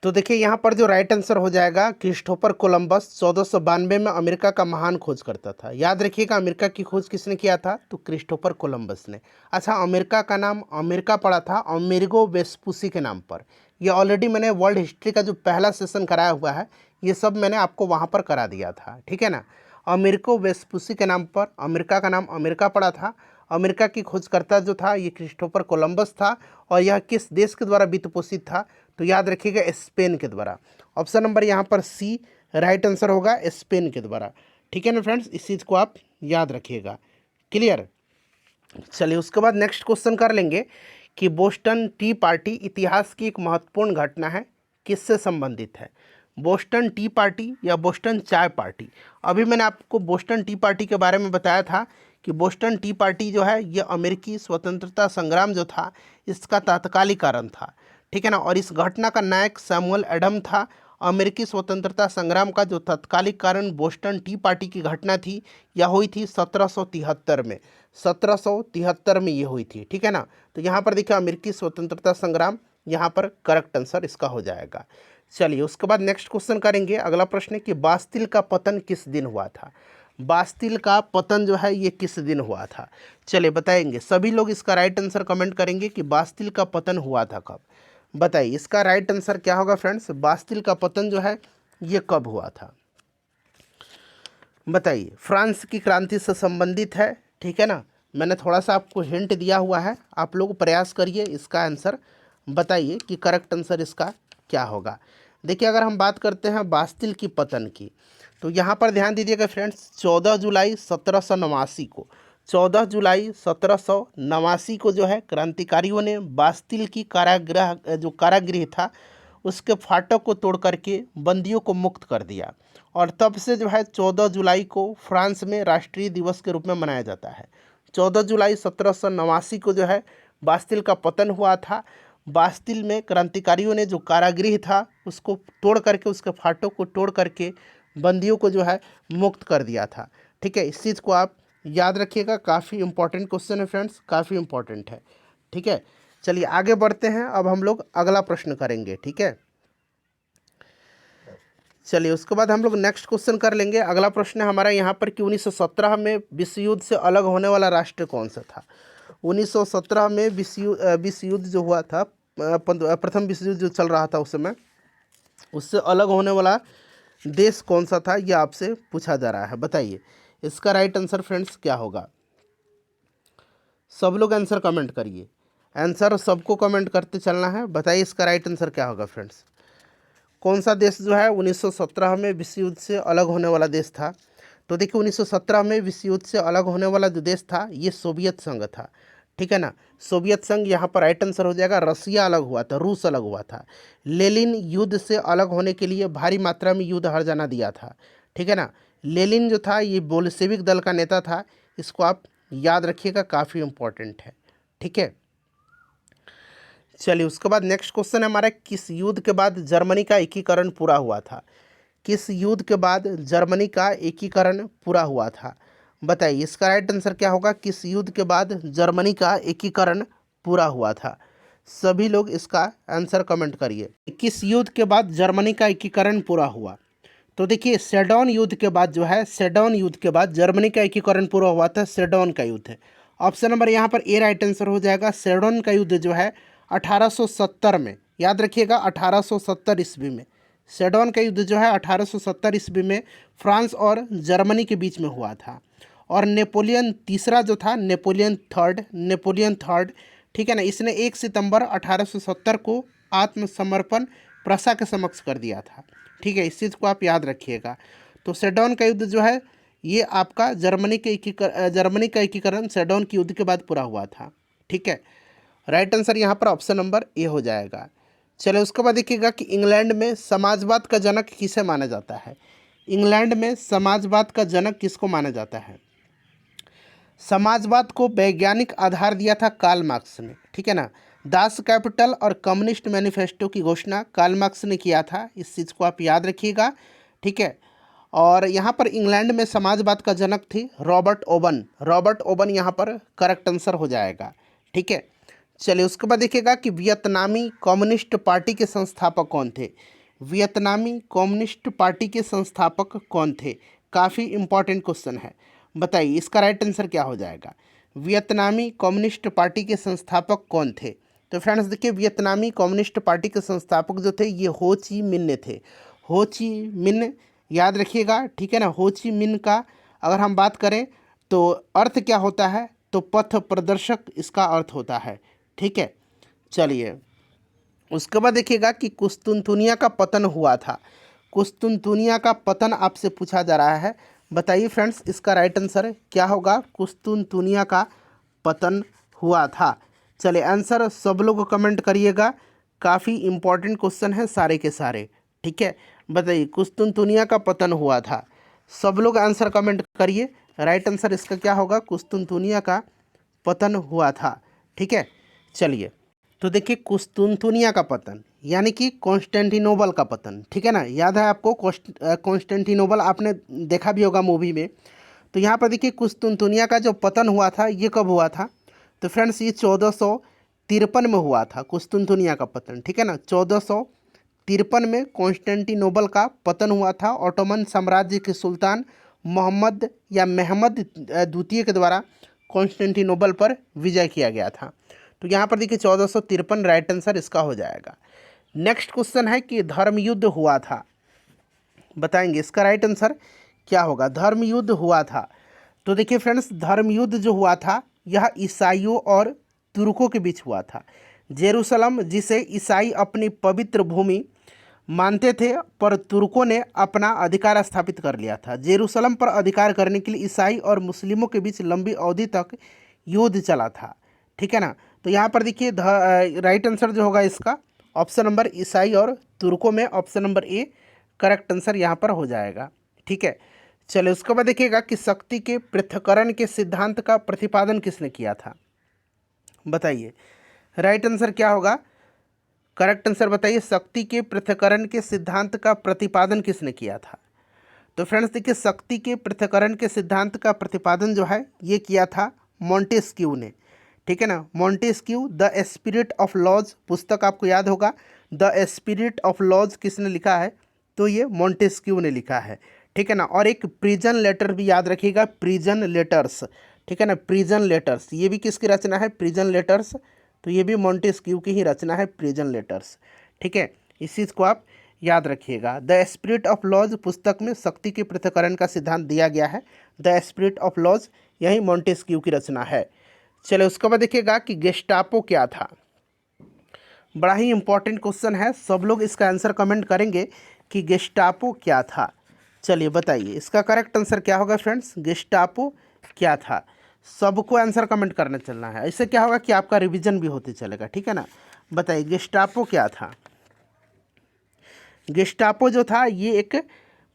तो देखिए यहाँ पर जो राइट आंसर हो जाएगा, क्रिस्टोफर कोलंबस 1492 में अमेरिका का महान खोज करता था। याद रखिएगा अमेरिका की खोज किसने किया था? तो क्रिस्टोफर कोलंबस ने। अच्छा, अमेरिका का नाम अमेरिका पड़ा था अमेरिगो वेस्पुसी के नाम पर। ये ऑलरेडी मैंने वर्ल्ड हिस्ट्री का जो पहला सेशन कराया हुआ है ये सब मैंने आपको वहाँ पर करा दिया था। ठीक है ना, अमेरिको वेस्पुसी के नाम पर अमेरिका का नाम अमेरिका पड़ा था। अमेरिका की खोजकर्ता जो था ये क्रिस्टोफर कोलंबस था। और यह किस देश के द्वारा वित्त पोषित था? तो याद रखिएगा स्पेन के द्वारा। ऑप्शन नंबर यहाँ पर सी राइट आंसर होगा, स्पेन के द्वारा। ठीक है ना फ्रेंड्स, इस चीज़ को आप याद रखिएगा। क्लियर। चलिए उसके बाद नेक्स्ट क्वेश्चन कर लेंगे कि बोस्टन टी पार्टी इतिहास की एक महत्वपूर्ण घटना है, किससे संबंधित है? बोस्टन टी पार्टी या बोस्टन चाय पार्टी? अभी मैंने आपको बोस्टन टी पार्टी के बारे में बताया था कि बोस्टन टी पार्टी जो है ये अमेरिकी स्वतंत्रता संग्राम जो था इसका तात्कालिक कारण था। ठीक है ना, और इस घटना का नायक सैमुअल एडम था। अमेरिकी स्वतंत्रता संग्राम का जो तत्कालिक कारण बोस्टन टी पार्टी की घटना थी यह हुई थी 1773 में। 1773 में ये हुई थी। ठीक है ना, तो यहाँ पर देखिए अमेरिकी स्वतंत्रता संग्राम, यहाँ पर करेक्ट आंसर इसका हो जाएगा। चलिए उसके बाद नेक्स्ट क्वेश्चन करेंगे। अगला प्रश्न है कि बास्तिल का पतन किस दिन हुआ था? बास्तिल का पतन जो है ये किस दिन हुआ था? चलिए बताएंगे, सभी लोग इसका राइट आंसर कमेंट करेंगे कि बास्तिल का पतन हुआ था कब। बताइए इसका राइट आंसर क्या होगा फ्रेंड्स? बास्तिल का पतन जो है ये कब हुआ था? बताइए। फ्रांस की क्रांति से संबंधित है। ठीक है ना, मैंने थोड़ा सा आपको हिंट दिया हुआ है, आप लोग प्रयास करिए इसका आंसर बताइए कि करेक्ट आंसर इसका क्या होगा। देखिए अगर हम बात करते हैं बास्तिल की पतन की तो यहाँ पर ध्यान दीजिएगा फ्रेंड्स, 14 जुलाई 1789 को 14 जुलाई 1789 को जो है क्रांतिकारियों ने बास्तिल की कारागृह था उसके फाटक को तोड़ करके बंदियों को मुक्त कर दिया। और तब से जो है 14 जुलाई को फ्रांस में राष्ट्रीय दिवस के रूप में मनाया जाता है। 14 जुलाई 1789 को जो है बास्तिल का पतन हुआ था। बास्तिल में क्रांतिकारियों ने जो कारागृह था उसको तोड़ करके, उसके फाटक को तोड़ करके बंदियों को जो है मुक्त कर दिया था। ठीक है, इस चीज़ को आप याद रखिएगा। काफ़ी इंपॉर्टेंट क्वेश्चन है फ्रेंड्स, काफ़ी इंपॉर्टेंट है। ठीक है, चलिए आगे बढ़ते हैं। अब हम लोग अगला प्रश्न करेंगे। ठीक है, चलिए उसके बाद हम लोग नेक्स्ट क्वेश्चन कर लेंगे। अगला प्रश्न है हमारा यहाँ पर कि 1917 में विश्व युद्ध से अलग होने वाला राष्ट्र कौन सा था? 1917 में विश्व युद्ध जो हुआ था, प्रथम विश्व युद्ध जो चल रहा था उस समय, उससे अलग होने वाला देश कौन सा था, यह आपसे पूछा जा रहा है। बताइए इसका राइट आंसर फ्रेंड्स क्या होगा? सब लोग आंसर कमेंट करिए, आंसर सबको कमेंट करते चलना है। बताइए इसका राइट आंसर क्या होगा फ्रेंड्स? कौन सा देश जो है 1917 में विश्व युद्ध से अलग होने वाला देश था? तो देखिए 1917 में विश्व युद्ध से अलग होने वाला जो देश था ये सोवियत संघ था, ठीक है ना। सोवियत संघ यहाँ पर राइट आंसर हो जाएगा। रसिया अलग हुआ था, रूस अलग हुआ था। लेनिन युद्ध से अलग होने के लिए भारी मात्रा में युद्ध हर जाना दिया था, ठीक है ना। लेनिन जो था ये बोल्शेविक दल का नेता था, इसको आप याद रखिएगा, काफ़ी इंपॉर्टेंट है, ठीक है। चलिए उसके बाद नेक्स्ट क्वेश्चन है हमारा, किस युद्ध के बाद जर्मनी का एकीकरण पूरा हुआ था? किस युद्ध के बाद जर्मनी का एकीकरण पूरा हुआ था? बताइए इसका राइट आंसर क्या होगा। किस युद्ध के बाद जर्मनी का एकीकरण पूरा हुआ था? सभी लोग इसका आंसर कमेंट करिए। किस युद्ध के बाद जर्मनी का एकीकरण पूरा हुआ? तो देखिए सेडोन युद्ध के बाद जो है, सेडोन युद्ध के बाद जर्मनी का एकीकरण पूरा हुआ था, सेडोन का युद्ध है। ऑप्शन नंबर यहाँ पर ए राइट आंसर हो जाएगा। सेडोन का युद्ध जो है 1870 में, याद रखिएगा 1870 ईस्वी में। सेडोन का युद्ध जो है 1870 ईस्वी में फ्रांस और जर्मनी के बीच में हुआ था। और नेपोलियन तीसरा जो था, नेपोलियन थर्ड, ठीक है ना, इसने 1 सितंबर 1870 को आत्मसमर्पण प्रशा के समक्ष कर दिया था, ठीक है। इस चीज़ को आप याद रखिएगा। तो सेडोन का युद्ध जो है ये आपका जर्मनी का एकीकरण सेडोन के युद्ध के बाद पूरा हुआ था, ठीक है। राइट आंसर यहाँ पर ऑप्शन नंबर ए हो जाएगा। चलिए उसके बाद देखिएगा कि इंग्लैंड में समाजवाद का जनक किसे माना जाता है? इंग्लैंड में समाजवाद का जनक किसको माना जाता है? समाजवाद को वैज्ञानिक आधार दिया था कार्ल मार्क्स ने, ठीक है ना। दास कैपिटल और कम्युनिस्ट मैनिफेस्टो की घोषणा कार्ल मार्क्स ने किया था, इस चीज़ को आप याद रखिएगा, ठीक है। और यहाँ पर इंग्लैंड में समाजवाद का जनक थी रॉबर्ट ओवन यहाँ पर करेक्ट आंसर हो जाएगा, ठीक है। चलिए उसके बाद देखिएगा कि वियतनामी कम्युनिस्ट पार्टी के संस्थापक कौन थे? वियतनामी कम्युनिस्ट पार्टी के संस्थापक कौन थे? काफ़ी इंपॉर्टेंट क्वेश्चन है, बताइए इसका राइट आंसर क्या हो जाएगा। वियतनामी कम्युनिस्ट पार्टी के संस्थापक कौन थे? तो फ्रेंड्स देखिए वियतनामी कम्युनिस्ट पार्टी के संस्थापक जो थे ये हो ची मिन्ह थे। हो ची मिन्ह याद रखिएगा, ठीक है ना। हो ची मिन्ह का अगर हम बात करें तो अर्थ क्या होता है? तो पथ प्रदर्शक इसका अर्थ होता है, ठीक है। चलिए उसके बाद देखिएगा कि कुस्तुनतुनिया का पतन हुआ था। कुस्तुनतुनिया का पतन आपसे पूछा जा रहा है, बताइए फ्रेंड्स इसका राइट आंसर क्या होगा। कुस्तुनतुनिया का पतन हुआ था। चलिए आंसर सब लोग कमेंट करिएगा, काफ़ी इम्पोर्टेंट क्वेश्चन है सारे के सारे, ठीक है। बताइए कुस्तुनतुनिया का पतन हुआ था, सब लोग आंसर कमेंट करिए। राइट आंसर इसका क्या होगा? कुस्तुनतुनिया का पतन हुआ था, ठीक है। चलिए तो देखिए कुस्तुनतुनिया का पतन यानी कि कॉन्स्टेंटिनोपल का पतन, ठीक है ना। याद है आपको कॉन्स्टेंटिनोपल आपने देखा भी होगा मूवी में। तो यहाँ पर देखिए कुस्तुनतुनिया का जो पतन हुआ था ये कब हुआ था? तो फ्रेंड्स ये 1453 में हुआ था कुस्तुनतुनिया का पतन, ठीक है ना। 1453 में कॉन्स्टेंटिनोपल का पतन हुआ था। ऑटोमन साम्राज्य के सुल्तान मोहम्मद द्वितीय के द्वारा कॉन्स्टेंटिनोपल पर विजय किया गया था। तो यहाँ पर देखिए 1453 राइट आंसर इसका हो जाएगा। नेक्स्ट क्वेश्चन है कि धर्म युद्ध हुआ था, बताएंगे इसका राइट आंसर क्या होगा। धर्म युद्ध हुआ था, तो देखिए फ्रेंड्स धर्म युद्ध जो हुआ था यह ईसाइयों और तुर्कों के बीच हुआ था। जेरूसलम जिसे ईसाई अपनी पवित्र भूमि मानते थे, पर तुर्कों ने अपना अधिकार स्थापित कर लिया था। जेरूसलम पर अधिकार करने के लिए ईसाई और मुस्लिमों के बीच लंबी अवधि तक युद्ध चला था, ठीक है ना। तो यहाँ पर देखिए राइट आंसर जो होगा इसका ऑप्शन नंबर ईसाई और तुर्कों में option number A correct answer यहाँ पर हो जाएगा, ठीक है। चलिए उसके बाद देखिएगा कि शक्ति के पृथक्करण के सिद्धांत का प्रतिपादन किसने किया था? बताइए राइट आंसर क्या होगा, करेक्ट आंसर बताइए। शक्ति के पृथक्करण के सिद्धांत का प्रतिपादन किसने किया था? तो फ्रेंड्स देखिए शक्ति के पृथक्करण के सिद्धांत का प्रतिपादन जो है ये किया था मॉन्टेस्क्यू ने, ठीक है ना। Montesquieu the spirit of laws पुस्तक आपको याद होगा। द स्पिरिट ऑफ लॉज किसने लिखा है? तो ये मॉन्टेस्क्यू ने लिखा है, ठीक है ना। और एक प्रिजन लेटर भी याद रखिएगा, प्रिजन लेटर्स, ठीक है ना। प्रिजन लेटर्स ये भी किसकी रचना है? प्रिजन लेटर्स, तो ये भी मॉन्टेस्क्यू की ही रचना है, प्रिजन लेटर्स, ठीक है। इस चीज़ को आप याद रखिएगा। द स्पिरिट ऑफ लॉज पुस्तक में शक्ति के पृथक्करण का सिद्धांत दिया गया है। द स्पिरिट ऑफ लॉज यही मॉन्टेस्क्यू की रचना है। चलिए उसके बाद देखिएगा कि गेस्टापो क्या था? बड़ा ही इंपॉर्टेंट क्वेश्चन है, सब लोग इसका आंसर कमेंट करेंगे कि गेस्टापो क्या था। चलिए बताइए इसका करेक्ट आंसर क्या होगा फ्रेंड्स, गेस्टापो क्या था। सबको आंसर कमेंट करने चलना है, इससे क्या होगा कि आपका रिवीजन भी होते चलेगा, ठीक है ना। बताइए गेस्टापो क्या था। गेस्टापो जो था ये एक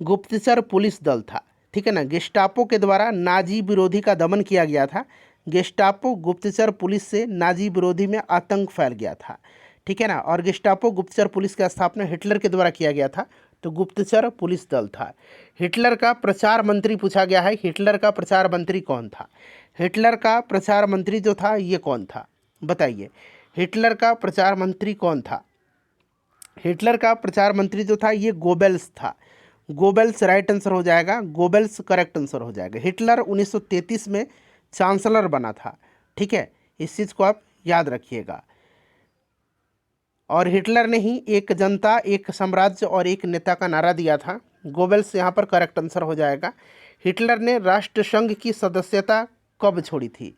गुप्तचर पुलिस दल था, ठीक है ना। गेस्टापो के द्वारा नाजी विरोधी का दमन किया गया था। गेस्टापो गुप्तचर पुलिस से नाजी विरोधी में आतंक फैल गया था, ठीक है ना। और गेस्टापो गुप्तचर पुलिस की स्थापना हिटलर के द्वारा किया गया था, तो गुप्तचर पुलिस दल था। हिटलर का प्रचार मंत्री पूछा गया है, हिटलर का प्रचार मंत्री कौन था। हिटलर का प्रचार मंत्री जो था ये कौन था, बताइए हिटलर का प्रचार मंत्री कौन था। हिटलर का प्रचार मंत्री जो था ये गोबेल्स था। गोबेल्स राइट आंसर हो जाएगा, गोबेल्स करेक्ट आंसर हो जाएगा। हिटलर 1933 में चांसलर बना था, ठीक है, इस चीज़ को आप याद रखिएगा। और हिटलर ने ही एक जनता, एक साम्राज्य और एक नेता का नारा दिया था। गोबेल्स यहाँ पर करेक्ट आंसर हो जाएगा। हिटलर ने राष्ट्रसंघ की सदस्यता कब छोड़ी थी।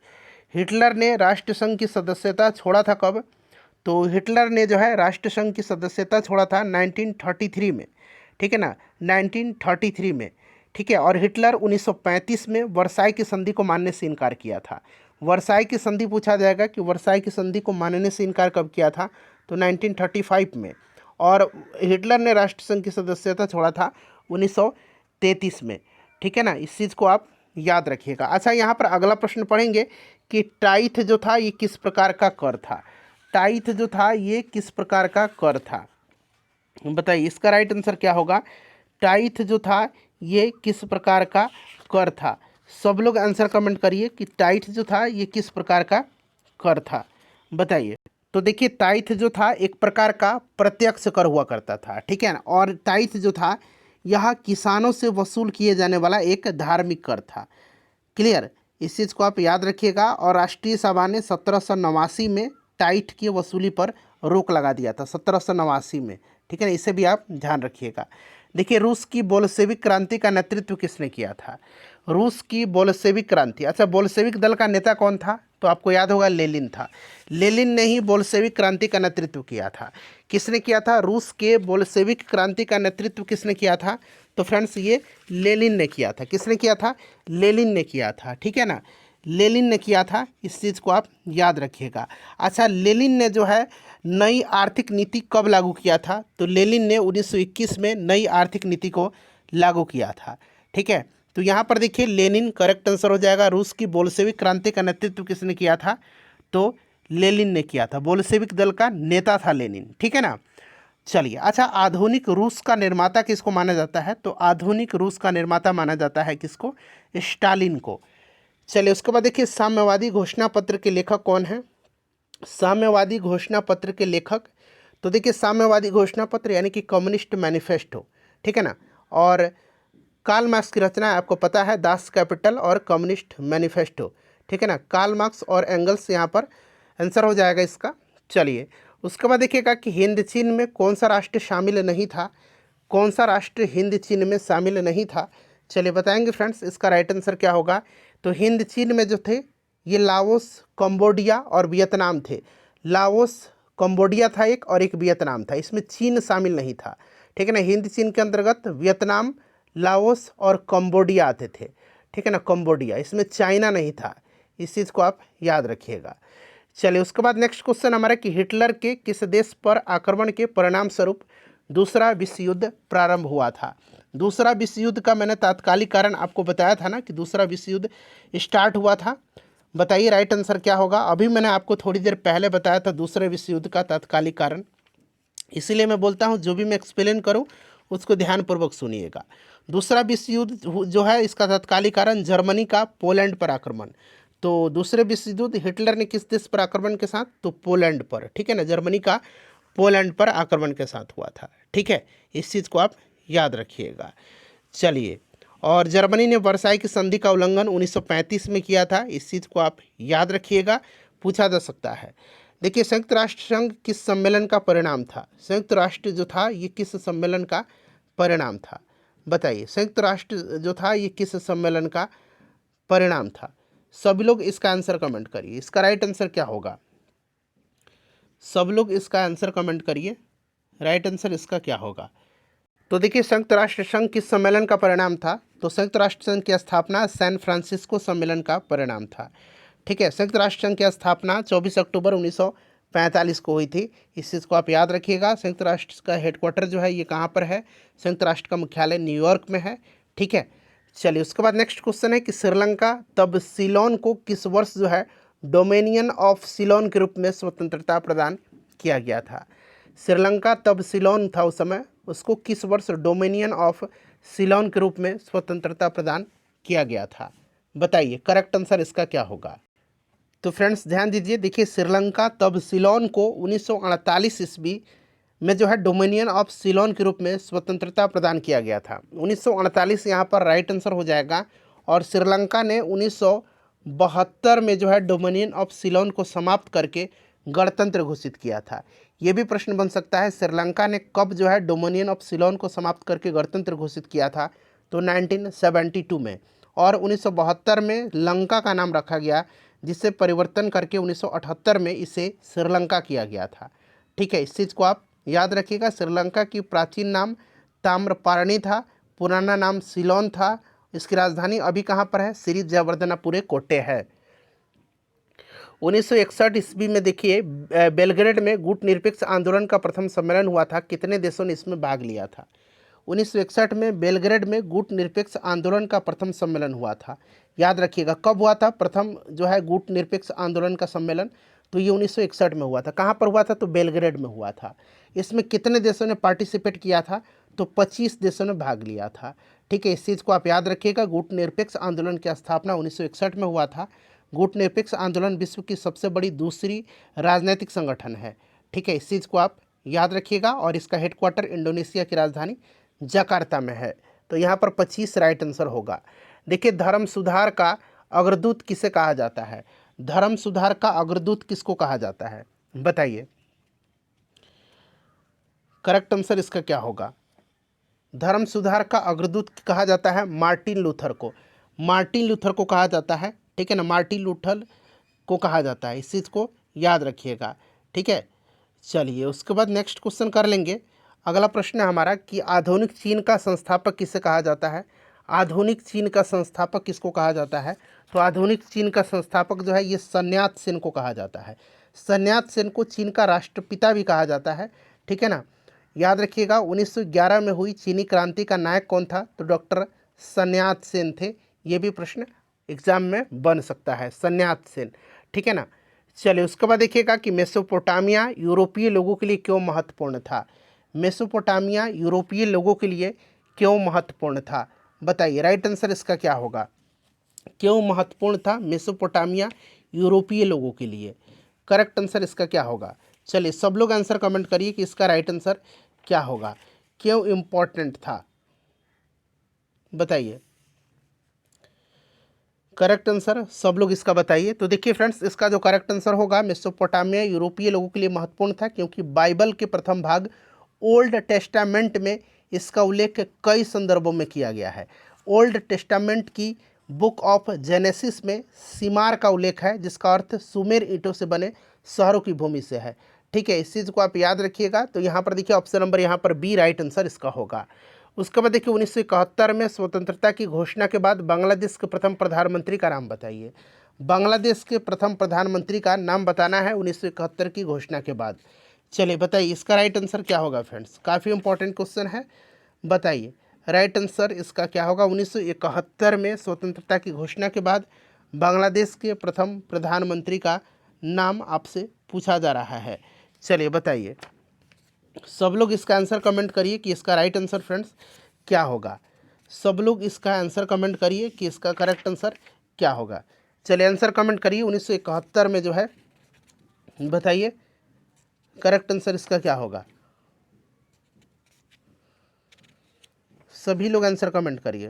हिटलर ने राष्ट्रसंघ की सदस्यता छोड़ा था कब, तो हिटलर ने जो है राष्ट्रसंघ की सदस्यता छोड़ा था 1933 में, ठीक है ना, 1933 में, ठीक है। और हिटलर 1935 में वर्साई की संधि को मानने से इनकार किया था। वर्साई की संधि पूछा जाएगा कि वर्साई की संधि को मानने से इनकार कब किया था, तो 1935 में। और हिटलर ने राष्ट्रसंघ की सदस्यता छोड़ा था 1933 में, ठीक है ना, इस चीज़ को आप याद रखिएगा। अच्छा यहाँ पर अगला प्रश्न पढ़ेंगे कि टाइथ जो था ये किस प्रकार का कर था। टाइथ जो था ये किस प्रकार का कर था, बताइए इसका राइट आंसर क्या होगा। टाइथ जो था ये किस प्रकार का कर था। सब लोग आंसर कमेंट करिए कि टाइथ जो था ये किस प्रकार का कर था, बताइए। तो देखिए टाइथ जो था एक प्रकार का प्रत्यक्ष कर हुआ करता था, ठीक है ना। और टाइथ जो था यह किसानों से वसूल किए जाने वाला एक धार्मिक कर था, क्लियर, इस चीज़ को आप याद रखिएगा। और राष्ट्रीय सभा ने 1789 में टाइट की वसूली पर रोक लगा दिया था, 1789 में, ठीक है ना, इसे भी आप ध्यान रखिएगा। देखिए रूस की बोल्शेविक क्रांति का नेतृत्व किसने किया था। रूस की बोल्शेविक क्रांति, अच्छा बोल्शेविक दल का नेता कौन था, तो आपको याद होगा लेनिन था। लेनिन ने ही बोल्शेविक क्रांति का नेतृत्व किया था। किसने किया था, रूस के बोल्शेविक क्रांति का नेतृत्व किसने किया था, तो फ्रेंड्स ये लेनिन ने किया था। किसने किया था, लेनिन ने किया था, ठीक है ना, लेनिन ने किया था, इस चीज़ को आप याद रखिएगा। अच्छा लेनिन ने जो है नई आर्थिक नीति कब लागू किया था, तो लेनिन ने 1921 में नई आर्थिक नीति को लागू किया था, ठीक है। तो यहाँ पर देखिए लेनिन करेक्ट आंसर हो जाएगा। रूस की बोल्शेविक क्रांति का नेतृत्व किसने किया था, तो लेनिन ने किया था। बोल्शेविक दल का नेता था लेनिन, ठीक है ना। चलिए अच्छा आधुनिक रूस का निर्माता किसको माना जाता है, तो आधुनिक रूस का निर्माता माना जाता है किसको, स्टालिन को। चलिए उसके बाद देखिए साम्यवादी घोषणा पत्र के लेखक कौन है। साम्यवादी घोषणा पत्र के लेखक, तो देखिए साम्यवादी घोषणा पत्र यानी कि कम्युनिस्ट मैनिफेस्टो, ठीक है ना। और कार्ल मार्क्स की रचना है, आपको पता है, दास कैपिटल और कम्युनिस्ट मैनिफेस्टो, ठीक है ना। कार्ल मार्क्स और एंगल्स यहाँ पर आंसर हो जाएगा इसका। चलिए उसके बाद देखिएगा कि हिंद चीन में कौन सा राष्ट्र शामिल नहीं था। कौन सा राष्ट्र हिंद चीन में शामिल नहीं था, चलिए बताएंगे फ्रेंड्स इसका राइट आंसर क्या होगा। तो हिंद चीन में जो थे ये लाओस, कंबोडिया और वियतनाम थे। लाओस, कंबोडिया था एक, और एक वियतनाम था, इसमें चीन शामिल नहीं था, ठीक है ना। हिंद चीन के अंतर्गत वियतनाम, लाओस और कंबोडिया आते थे, ठीक है ना, कंबोडिया, इसमें चाइना नहीं था, इस चीज़ को आप याद रखिएगा। चलिए उसके बाद नेक्स्ट क्वेश्चन हमारा कि हिटलर के किस देश पर आक्रमण के परिणाम स्वरूप दूसरा विश्व युद्ध प्रारंभ हुआ था। दूसरा विश्व युद्ध का मैंने तात्कालिक कारण आपको बताया था ना कि दूसरा विश्व युद्ध स्टार्ट हुआ था, बताइए राइट आंसर क्या होगा। अभी मैंने आपको थोड़ी देर पहले बताया था दूसरे विश्व युद्ध का तात्कालिक कारण, इसीलिए मैं बोलता हूँ जो भी मैं एक्सप्लेन करूँ उसको ध्यानपूर्वक सुनिएगा। दूसरा विश्व युद्ध जो है इसका तात्कालिक कारण जर्मनी का पोलैंड पर आक्रमण। तो दूसरे विश्व युद्ध हिटलर ने किस देश पर आक्रमण के साथ, तो पोलैंड पर, ठीक है ना, जर्मनी का पोलैंड पर आक्रमण के साथ हुआ था, ठीक है, इस चीज़ को आप याद रखिएगा। चलिए और जर्मनी ने वर्साई की संधि का उल्लंघन 1935 में किया था, इस चीज़ को आप याद रखिएगा, पूछा जा सकता है। देखिए संयुक्त राष्ट्र संघ किस सम्मेलन का परिणाम था। संयुक्त राष्ट्र जो था ये किस सम्मेलन का परिणाम था, बताइए संयुक्त राष्ट्र जो था ये किस सम्मेलन का परिणाम था। सभी लोग इसका आंसर कमेंट करिए, इसका राइट आंसर क्या होगा। सब लोग इसका आंसर कमेंट करिए, राइट आंसर इसका क्या होगा। तो देखिए, संयुक्त राष्ट्र संघ किस सम्मेलन का परिणाम था? तो संयुक्त राष्ट्र संघ की स्थापना सैन फ्रांसिस्को सम्मेलन का परिणाम था। ठीक है, संयुक्त राष्ट्र संघ की स्थापना 24 अक्टूबर 1945 को हुई थी। इस चीज़ को आप याद रखिएगा। संयुक्त राष्ट्र का हेडक्वार्टर जो है ये कहाँ पर है? संयुक्त राष्ट्र का मुख्यालय न्यूयॉर्क में है। ठीक है, चलिए उसके बाद नेक्स्ट क्वेश्चन है कि श्रीलंका तब सीलोन को किस वर्ष जो है डोमिनियन ऑफ सीलोन के रूप में स्वतंत्रता प्रदान किया गया था? श्रीलंका तब सीलोन था उस समय, उसको किस वर्ष डोमिनियन ऑफ सीलोन के रूप में स्वतंत्रता प्रदान किया गया था? बताइए, करेक्ट आंसर इसका क्या होगा। तो फ्रेंड्स ध्यान दीजिए, देखिए श्रीलंका तब सीलोन को 1948 ईस्वी में जो है डोमिनियन ऑफ सीलोन के रूप में स्वतंत्रता प्रदान किया गया था। 1948 यहाँ पर राइट आंसर हो जाएगा। और श्रीलंका ने 1972 में जो है डोमिनियन ऑफ सीलोन को समाप्त करके गणतंत्र घोषित किया था। ये भी प्रश्न बन सकता है, श्रीलंका ने कब जो है डोमिनियन ऑफ सीलोन को समाप्त करके गणतंत्र घोषित किया था? तो 1972 में। और 1972 में लंका का नाम रखा गया, जिसे परिवर्तन करके 1978 में इसे श्रीलंका किया गया था। ठीक है, इस चीज़ को आप याद रखिएगा। श्रीलंका की प्राचीन नाम ताम्रपारणी था, पुराना नाम सीलोन था। इसकी राजधानी अभी कहाँ पर है? श्री जयवर्धनापुरे कोटे है। 1961 ईस्वी में देखिए बेलग्रेड में गुट निरपेक्ष आंदोलन का प्रथम सम्मेलन हुआ था। कितने देशों ने इसमें भाग लिया था? 1961 में बेलग्रेड में गुट निरपेक्ष आंदोलन का प्रथम सम्मेलन हुआ था। याद रखिएगा, कब हुआ था प्रथम जो है गुट निरपेक्ष आंदोलन का सम्मेलन? तो ये 1961 में हुआ था। कहाँ पर हुआ था? तो बेलग्रेड में हुआ था। इसमें कितने देशों ने पार्टिसिपेट किया था? तो 25 देशों ने भाग लिया था। ठीक है, इस चीज़ को आप याद रखिएगा। गुट निरपेक्ष आंदोलन की स्थापना 1961 में हुआ था। गुट निरपेक्ष आंदोलन विश्व की सबसे बड़ी दूसरी राजनीतिक संगठन है। ठीक है, इस चीज़ को आप याद रखिएगा। और इसका हेडक्वार्टर इंडोनेशिया की राजधानी जकार्ता में है। तो यहाँ पर 25 राइट आंसर होगा। देखिए, धर्म सुधार का अग्रदूत किसे कहा जाता है? धर्म सुधार का अग्रदूत किसको कहा जाता है? बताइए, करेक्ट आंसर इसका क्या होगा। धर्म सुधार का अग्रदूत कहा जाता है मार्टिन लूथर को। मार्टिन लूथर को कहा जाता है। ठीक है ना, मार्टिन लूथर को कहा जाता है। इस चीज़ को याद रखिएगा। ठीक है, चलिए उसके बाद नेक्स्ट क्वेश्चन कर लेंगे। अगला प्रश्न है हमारा कि आधुनिक चीन का संस्थापक किसे कहा जाता है? आधुनिक चीन का संस्थापक किसको कहा जाता है? तो आधुनिक चीन का संस्थापक जो है ये sun यat-sen को कहा जाता है। sun यat-sen को चीन का राष्ट्रपिता भी कहा जाता है। ठीक है ना, याद रखिएगा। 1911 में हुई चीनी क्रांति का नायक कौन था? तो डॉक्टर sun यat-sen थे। ये भी प्रश्न एग्जाम में बन सकता है, sun यat-sen। ठीक है ना, चलिए उसके बाद देखिएगा कि मेसोपोटामिया यूरोपीय लोगों के लिए क्यों महत्वपूर्ण था? मेसोपोटामिया यूरोपीय लोगों के लिए क्यों महत्वपूर्ण था? बताइए, राइट आंसर इसका क्या होगा। क्यों महत्वपूर्ण था मेसोपोटामिया यूरोपीय लोगों के लिए? करेक्ट आंसर इसका क्या होगा। चलिए सब लोग आंसर कमेंट करिए कि इसका राइट आंसर क्या होगा। क्यों इम्पोर्टेंट था? बताइए, करेक्ट आंसर सब लोग इसका बताइए। तो देखिए फ्रेंड्स, इसका जो करेक्ट आंसर होगा, मेसोपोटामिया यूरोपीय लोगों के लिए महत्वपूर्ण था क्योंकि बाइबल के प्रथम भाग ओल्ड टेस्टामेंट में इसका उल्लेख कई संदर्भों में किया गया है। ओल्ड टेस्टामेंट की बुक ऑफ जेनेसिस में सिमार का उल्लेख है, जिसका अर्थ सुमेर ईंटों से बने शहरों की भूमि से है। ठीक है, इस चीज़ को आप याद रखिएगा। तो यहाँ पर देखिए ऑप्शन नंबर यहाँ पर बी राइट आंसर इसका होगा। उसके बाद देखिए 1971 में स्वतंत्रता की घोषणा के बाद बांग्लादेश के प्रथम प्रधानमंत्री का नाम बताइए। बांग्लादेश के प्रथम प्रधानमंत्री का नाम बताना है 1971 की घोषणा के बाद। चलिए बताइए, इसका राइट आंसर क्या होगा फ्रेंड्स। काफ़ी इंपॉर्टेंट क्वेश्चन है, बताइए राइट आंसर इसका क्या होगा। 1971 में स्वतंत्रता की घोषणा के बाद बांग्लादेश के प्रथम प्रधानमंत्री का नाम आपसे पूछा जा रहा है। चलिए बताइए, सब लोग इसका आंसर कमेंट करिए कि इसका राइट आंसर फ्रेंड्स क्या होगा। सब लोग इसका आंसर कमेंट करिए कि इसका करेक्ट आंसर क्या होगा। चलिए आंसर कमेंट करिए 1971 में जो है, बताइए करेक्ट आंसर इसका क्या होगा। सभी लोग आंसर कमेंट करिए।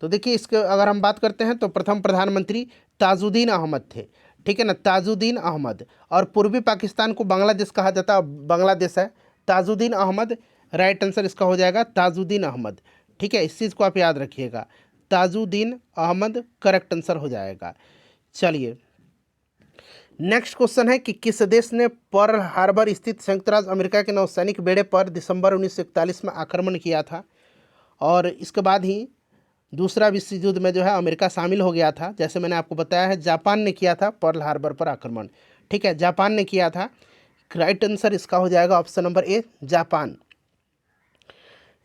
तो देखिए, इसके अगर हम बात करते हैं तो प्रथम प्रधानमंत्री ताजुद्दीन अहमद थे। ठीक है ना, ताजुद्दीन अहमद। और पूर्वी पाकिस्तान को बांग्लादेश कहा जाता है, बांग्लादेश है। ताजुद्दीन अहमद राइट आंसर इसका हो जाएगा, ताजुद्दीन अहमद। ठीक है, इस चीज़ को आप याद रखिएगा, ताजुद्दीन अहमद करेक्ट आंसर हो जाएगा। चलिए नेक्स्ट क्वेश्चन है कि किस देश ने पर्ल हार्बर स्थित संयुक्त राज्य अमेरिका के नौसैनिक बेड़े पर दिसंबर 1941 में आक्रमण किया था, और इसके बाद ही दूसरा विश्व युद्ध में जो है अमेरिका शामिल हो गया था। जैसे मैंने आपको बताया है, जापान ने किया था पर्ल हार्बर पर आक्रमण। ठीक है, जापान ने किया था। राइट आंसर इसका हो जाएगा ऑप्शन नंबर ए, जापान।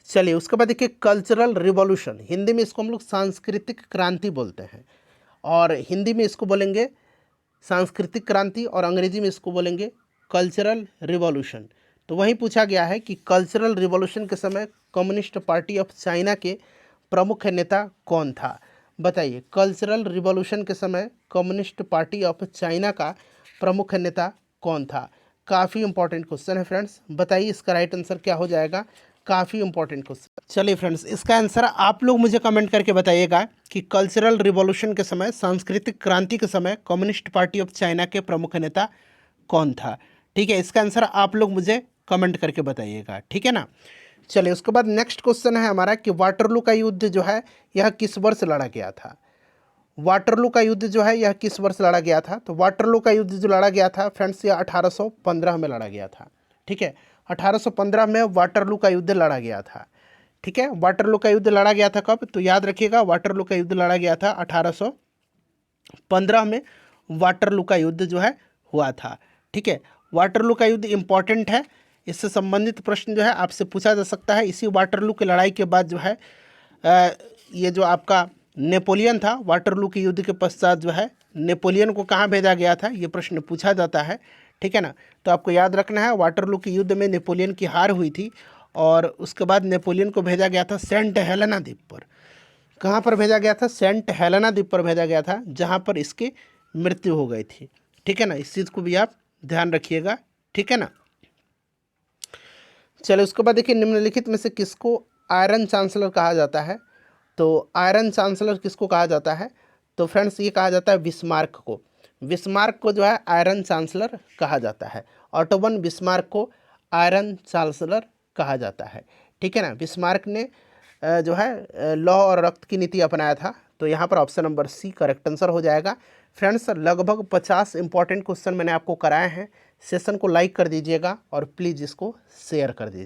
चलिए उसके बाद देखिए कल्चरल रिवॉल्यूशन, हिंदी में इसको हम लोग सांस्कृतिक क्रांति बोलते हैं, और हिंदी में इसको बोलेंगे सांस्कृतिक क्रांति, और अंग्रेजी में इसको बोलेंगे कल्चरल रिवॉल्यूशन। तो वहीं पूछा गया है कि कल्चरल रिवॉल्यूशन के समय कम्युनिस्ट पार्टी ऑफ चाइना के प्रमुख नेता कौन था? बताइए, कल्चरल रिवॉल्यूशन के समय कम्युनिस्ट पार्टी ऑफ चाइना का प्रमुख नेता कौन था? काफ़ी इंपॉर्टेंट क्वेश्चन है फ्रेंड्स, बताइए इसका राइट आंसर क्या हो जाएगा? काफ़ी इंपॉर्टेंट क्वेश्चन। चलिए फ्रेंड्स, इसका आंसर आप लोग मुझे कमेंट करके बताइएगा कि कल्चरल रिवॉल्यूशन के समय, सांस्कृतिक क्रांति के समय कम्युनिस्ट पार्टी ऑफ चाइना के प्रमुख नेता कौन था? ठीक है, इसका आंसर आप लोग मुझे कमेंट करके बताइएगा, ठीक है ना। चलिए उसके बाद नेक्स्ट क्वेश्चन है हमारा कि वाटरलू का युद्ध जो है यह किस वर्ष लड़ा गया था? वाटरलू का युद्ध जो है यह किस वर्ष लड़ा गया था? तो वाटरलू का युद्ध जो लड़ा गया था फ्रेंड्स, यह 1815 में लड़ा गया था। ठीक है, 1815 में वाटरलू का युद्ध लड़ा गया था। ठीक है, वाटरलू का युद्ध लड़ा गया था कब? तो याद रखिएगा, वाटरलू का युद्ध लड़ा गया था 1815 में वाटरलू का युद्ध जो है हुआ था। ठीक है, वाटरलू का युद्ध इम्पॉर्टेंट है, इससे संबंधित प्रश्न जो है आपसे पूछा जा सकता है। इसी वाटरलू की लड़ाई के बाद जो है ये जो आपका नेपोलियन था, वाटरलू के युद्ध के पश्चात जो है नेपोलियन को कहाँ भेजा गया था, ये प्रश्न पूछा जाता है। ठीक है ना, तो आपको याद रखना है वाटरलू के युद्ध में नेपोलियन की हार हुई थी, और उसके बाद नेपोलियन को भेजा गया था सेंट हेलेना द्वीप पर। कहाँ पर भेजा गया था? सेंट हेलेना द्वीप पर भेजा गया था, जहाँ पर इसकी मृत्यु हो गई थी। ठीक है ना, इस चीज़ को भी आप ध्यान रखिएगा, ठीक है ना। चलिए उसके बाद देखिए, निम्नलिखित में से किसको आयरन चांसलर कहा जाता है? तो आयरन चांसलर किसको कहा जाता है? तो फ्रेंड्स ये कहा जाता है बिस्मार्क को। बिस्मार्क को जो है आयरन चांसलर कहा जाता है। ऑटो वन बिस्मार्क को आयरन चांसलर कहा जाता है। ठीक है ना, बिस्मार्क ने जो है लौ और रक्त की नीति अपनाया था। तो यहाँ पर option number C correct answer हो जाएगा। फ्रेंड्स लगभग 50 इंपॉर्टेंट क्वेश्चन मैंने आपको कराए हैं। सेशन को लाइक कर दीजिएगा और प्लीज़ इसको शेयर कर दीजिए।